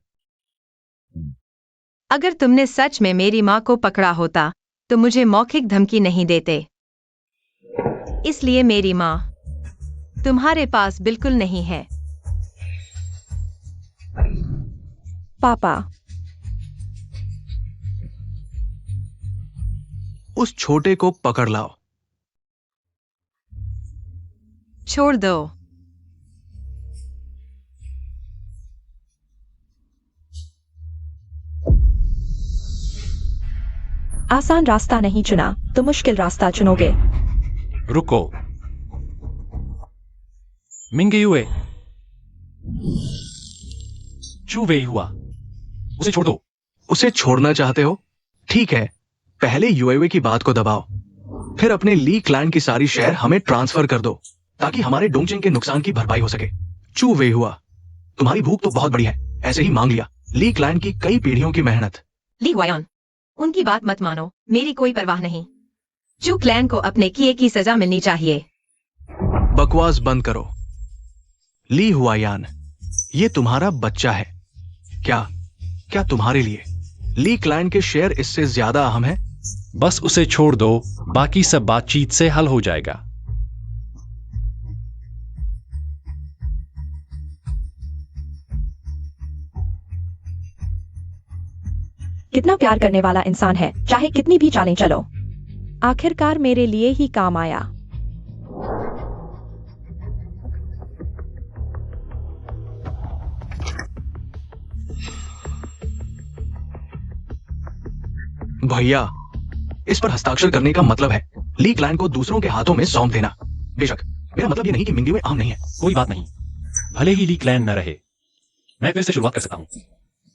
अगर तुमने सच में मेरी माँ को पकड़ा होता तो मुझे मौखिक धमकी नहीं देते। इसलिए मेरी माँ तुम्हारे पास बिल्कुल नहीं है। पापा, उस छोटे को पकड़ लाओ। छोड़ दो। आसान रास्ता नहीं चुना तो मुश्किल रास्ता चुनोगे। रुको। मिंगयुए, चू वे हुआ, उसे छोड़ दो। उसे छोड़ना चाहते हो? ठीक है, पहले यूएवे की बात को दबाओ, फिर अपने ली क्लैन की सारी शेयर हमें ट्रांसफर कर दो ताकि हमारे डोंगचिंग के नुकसान की भरपाई हो सके। चू वे हुआ, तुम्हारी भूख तो बहुत बड़ी है, ऐसे ही मांग लिया ली क्लैन की कई पीढ़ियों की मेहनत। ली हुआयन, उनकी बात मत मानो, मेरी कोई परवाह नहीं। चू क्लैन को अपने किए की सजा मिलनी चाहिए। बकवास बंद करो। ली हुआयान, ये तुम्हारा बच्चा है। क्या तुम्हारे लिए ली क्लैन के शेयर इससे ज्यादा अहम है? बस उसे छोड़ दो, बाकी सब बातचीत से हल हो जाएगा। कितना प्यार करने वाला इंसान है, चाहे कितनी भी चालें चलो। आखिरकार मेरे लिए ही काम आया। भैया, इस पर हस्ताक्षर करने का मतलब है ली क्लैन को दूसरों के हाथों में सौंप देना। बेशक मेरा मतलब ये नहीं कि मिंग्यू आम नहीं है। कोई बात नहीं, भले ही ली क्लैन न रहे, मैं फिर से शुरुआत कर सकता हूँ।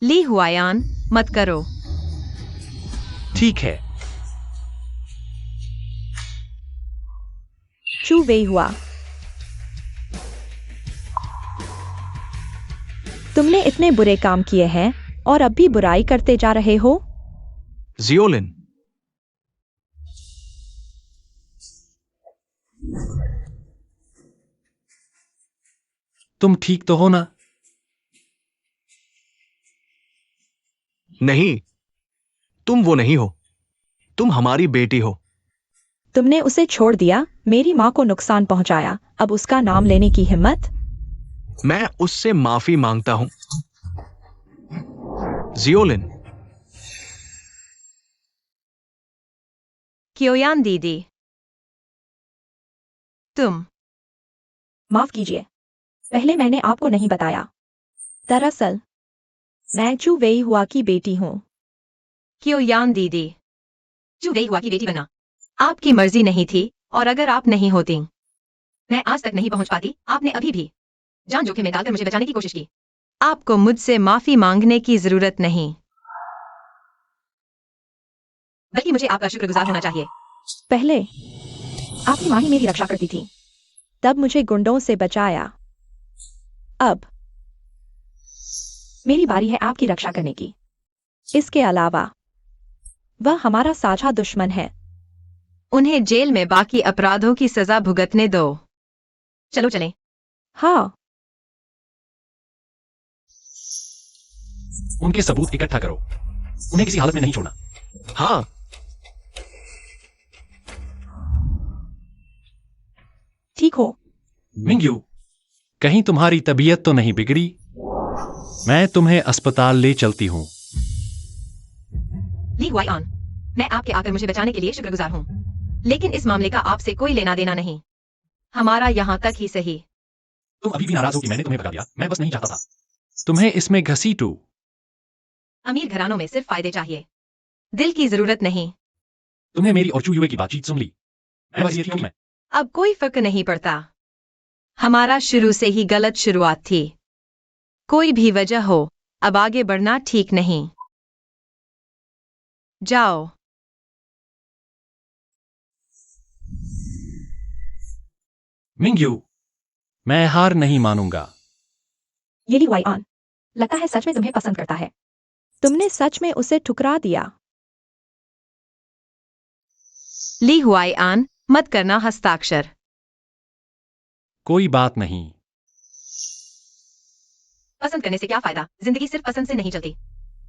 ली हुआयान, मत करो। ठीक है। चू वेई हुआ, तुमने इतने बुरे काम किए हैं और अब भी बुराई करते जा रहे हो। जियोलिन, तुम ठीक तो हो ना? नहीं, तुम वो नहीं हो। तुम हमारी बेटी हो। तुमने उसे छोड़ दिया, मेरी माँ को नुकसान पहुंचाया, अब उसका नाम लेने की हिम्मत। मैं उससे माफी मांगता हूं। जियोलिन, क्योयान दीदी, तुम। माफ कीजिए, पहले मैंने आपको नहीं बताया। दरअसल मैं चू वेई हुआ की बेटी हूँ। क्योयान दीदी, चू वेई हुआ की बेटी बना आपकी मर्जी नहीं थी, और अगर आप नहीं होती, मैं आज तक नहीं पहुंच पाती। आपने अभी भी जान जोखिम में डालकर मुझे बचाने की कोशिश की। आपको मुझसे माफी मांगने की जरूरत नहीं, बल्कि मुझे आपका शुक्रगुजार होना चाहिए। पहले आपकी माँ ही मेरी रक्षा करती थी, तब मुझे गुंडों से बचाया। अब मेरी बारी है आपकी रक्षा करने की। इसके अलावा वह हमारा साझा दुश्मन है। उन्हें जेल में बाकी अपराधों की सजा भुगतने दो। चलो चलें। हाँ, उनके सबूत इकट्ठा करो, उन्हें किसी हालत में नहीं छोड़ना। हाँ, ठीक हो। मिंग्यू, कहीं तुम्हारी तबीयत तो नहीं बिगड़ी? मैं तुम्हें अस्पताल ले चलती हूँ। ली हुआयान, मैं आपके आकर मुझे बचाने के लिए शुक्रगुजार हूँ, लेकिन इस मामले का आपसे कोई लेना देना नहीं। हमारा यहाँ तक ही सही। तुम अभी भी नाराज हो कि मैंने तुम्हें भगा दिया? मैं बस नहीं चाहता था तुम्हें इसमें घसीटूं। अमीर घरानों में सिर्फ फायदे चाहिए, दिल की जरूरत नहीं। तुमने मेरी और चूयुए की बातचीत सुन ली। मैं बस ये थी कि मैं अब कोई फर्क नहीं पड़ता। हमारा शुरू से ही गलत शुरुआत थी। कोई भी वजह हो, अब आगे बढ़ना ठीक नहीं। जाओ। मिंग्यू, मैं हार नहीं मानूंगा। ये ली हुआयान, लगता है सच में तुम्हें पसंद करता है। तुमने सच में उसे ठुकरा दिया। ली हुआयान, मत करना हस्ताक्षर। कोई बात नहीं। पसंद करने से क्या फायदा? जिंदगी सिर्फ पसंद से नहीं चलती।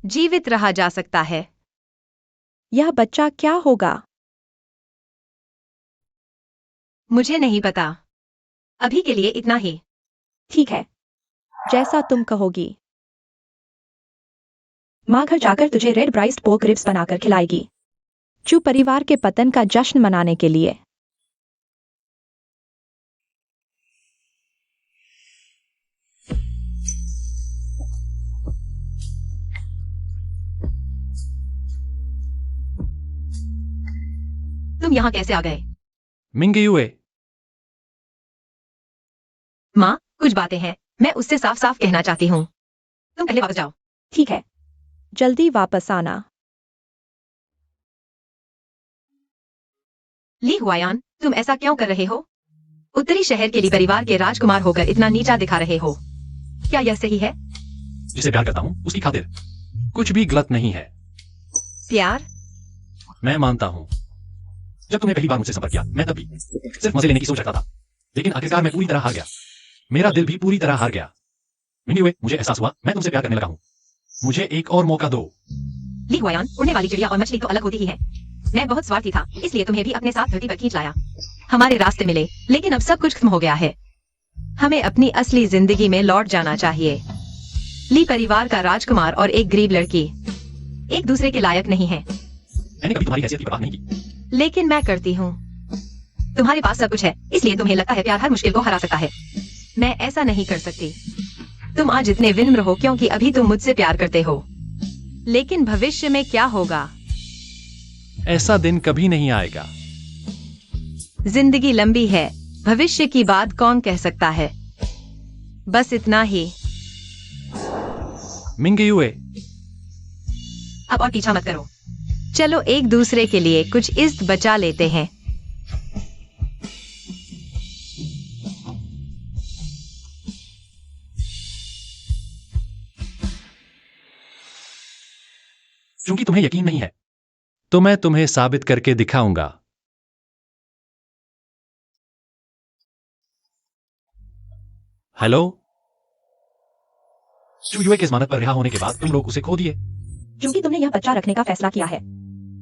जीवित रहा जा सकता है। यह बच्चा क्या होगा? मुझे नहीं पता। अभी के लिए इतना ही। ठीक है, जैसा तुम कहोगी। माँ घर जाकर तुझे रेड ब्राइस्ट पोर्क रिब्स बनाकर खिलाएगी, चू परिवार के पतन का जश्न मनाने के लिए। तुम यहाँ कैसे आ गए? मिंग्युए, माँ, कुछ बातें हैं, मैं उससे साफ साफ कहना चाहती हूँ। तुम पहले वापस जाओ। ठीक है, जल्दी वापस आना। ली हुआयान, तुम ऐसा क्यों कर रहे हो? उत्तरी शहर के लिए परिवार के राजकुमार होकर इतना नीचा दिखा रहे हो। क्या यह सही है? जिसे प्यार करता हूँ उसकी खातिर कुछ भी गलत नहीं है। प्यार? मैं मानता हूँ। जब तुमने पहली बार मुझसे संपर्क किया, मैं तब भी सिर्फ मजे लेने की सोच रखता था, लेकिन आखिरकार मैं पूरी तरह हार गया। मेरा दिल भी पूरी तरह हार गया। मिंग्युए, मुझे एहसास हुआ मैं तुमसे प्यार करने लगा हूँ। मुझे एक और मौका दो। ली हुआयान, उड़ने वाली चिड़िया और मछली तो अलग होती ही है। मैं बहुत स्वार्थी था, इसलिए तुम्हें भी अपने साथ धरती पर खींच लाया। हमारे रास्ते मिले, लेकिन अब सब कुछ खत्म हो गया है। हमें अपनी असली जिंदगी में लौट जाना चाहिए। ली परिवार का राजकुमार और एक गरीब लड़की एक दूसरे के लायक नहीं है। मैंने कभी तुम्हारी हैसियत की परवाह नहीं की। लेकिन मैं करती हूँ। तुम्हारे पास सब कुछ है, इसलिए तुम्हें लगता है प्यार हर मुश्किल को हरा सकता है। मैं ऐसा नहीं कर सकती। तुम आज इतने विनम्र हो क्योंकि अभी तुम मुझसे प्यार करते हो, लेकिन भविष्य में क्या होगा? ऐसा दिन कभी नहीं आएगा। जिंदगी लंबी है, भविष्य की बात कौन कह सकता है। बस इतना ही। मिंगयुए, अब और पीछा मत करो। चलो एक दूसरे के लिए कुछ इज्जत बचा लेते हैं। क्योंकि तुम्हें यकीन नहीं है, तो मैं तुम्हें साबित करके दिखाऊंगा। हेलो, चुयुए की जमानत पर रिहा होने के बाद तुम लोग उसे खो दिए। क्योंकि तुमने यह बच्चा रखने का फैसला किया है,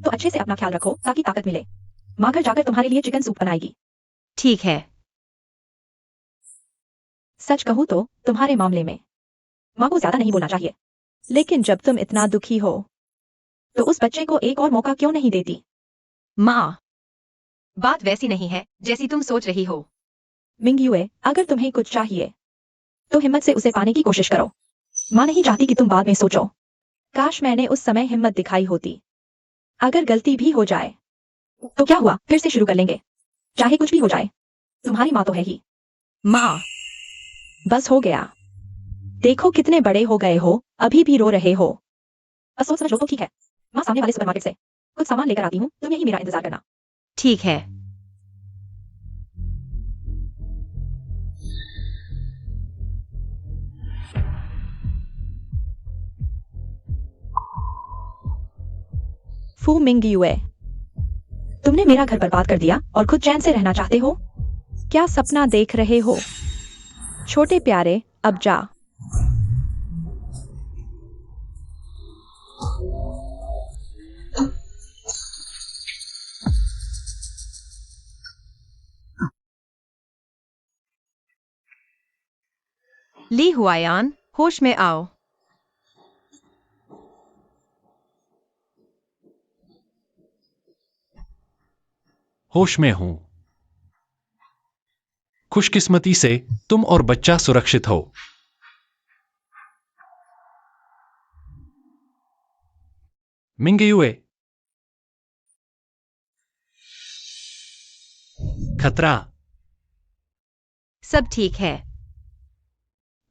तो अच्छे से अपना ख्याल रखो ताकि ताकत मिले। माँ घर जाकर तुम्हारे लिए चिकन सूप बनाएगी। ठीक है। सच कहूँ तो तुम्हारे मामले में माँ को ज्यादा नहीं बोलना चाहिए, लेकिन जब तुम इतना दुखी हो तो उस बच्चे को एक और मौका क्यों नहीं देती? माँ, बात वैसी नहीं है जैसी तुम सोच रही हो। मिंगयुए, अगर तुम्हें कुछ चाहिए तो हिम्मत से उसे पाने की कोशिश करो। माँ नहीं चाहती कि तुम बाद में सोचो, काश मैंने उस समय हिम्मत दिखाई होती। अगर गलती भी हो जाए तो क्या हुआ, फिर से शुरू कर लेंगे। चाहे कुछ भी हो जाए, तुम्हारी माँ तो है ही। माँ, बस हो गया। देखो कितने बड़े हो गए हो, अभी भी रो रहे हो। बस सोच समझ लो तो ठीक है। माँ सामने वाले सुपरमार्केट से कुछ सामान लेकर आती हूँ, तुम यही मेरा इंतजार करना। ठीक है। फू मिंगयुए, तुमने मेरा घर बर्बाद कर दिया और खुद चैन से रहना चाहते हो? क्या सपना देख रहे हो? छोटे प्यारे, अब जा। ली हुआयान, होश में आओ। होश में हूं। खुशकिस्मती से तुम और बच्चा सुरक्षित हो। मिंगयुए, खतरा। सब ठीक है।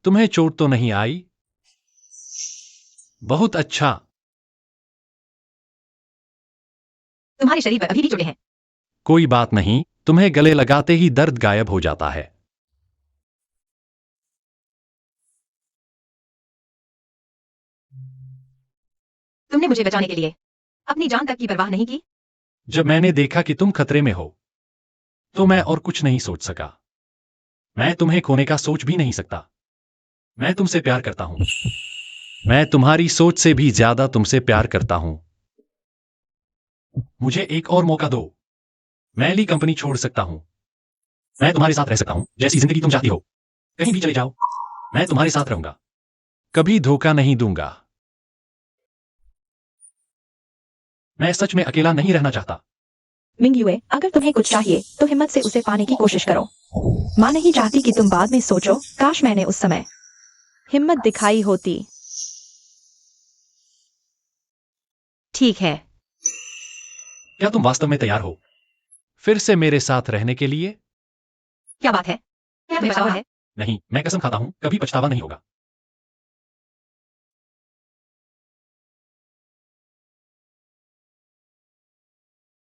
तुम्हें चोट तो नहीं आई? बहुत अच्छा। तुम्हारे शरीर पर अभी भी चोटें हैं। कोई बात नहीं, तुम्हें गले लगाते ही दर्द गायब हो जाता है। तुमने मुझे बचाने के लिए अपनी जान तक की परवाह नहीं की। जब मैंने देखा कि तुम खतरे में हो, तो मैं और कुछ नहीं सोच सका। मैं तुम्हें खोने का सोच भी नहीं सकता। मैं तुमसे प्यार करता हूं। मैं तुम्हारी सोच से भी ज्यादा तुमसे प्यार करता हूं। मुझे एक और मौका दो। मैं ली कंपनी छोड़ सकता हूं। मैं तुम्हारे साथ रह सकता हूं, जैसी जिंदगी तुम चाहती हो। कहीं भी चले जाओ, मैं तुम्हारे साथ रहूंगा। कभी धोखा नहीं दूंगा। मैं सच में अकेला नहीं रहना चाहता। मिंगयुए, अगर तुम्हें कुछ चाहिए तो हिम्मत से उसे पाने की कोशिश करो। माँ नहीं चाहती कि तुम बाद में सोचो, काश मैंने उस समय हिम्मत दिखाई होती। ठीक है। क्या तुम वास्तव में तैयार हो फिर से मेरे साथ रहने के लिए? क्या बात है? क्या तुम्हें पछतावा है? नहीं, मैं कसम खाता हूं, कभी पछतावा नहीं होगा।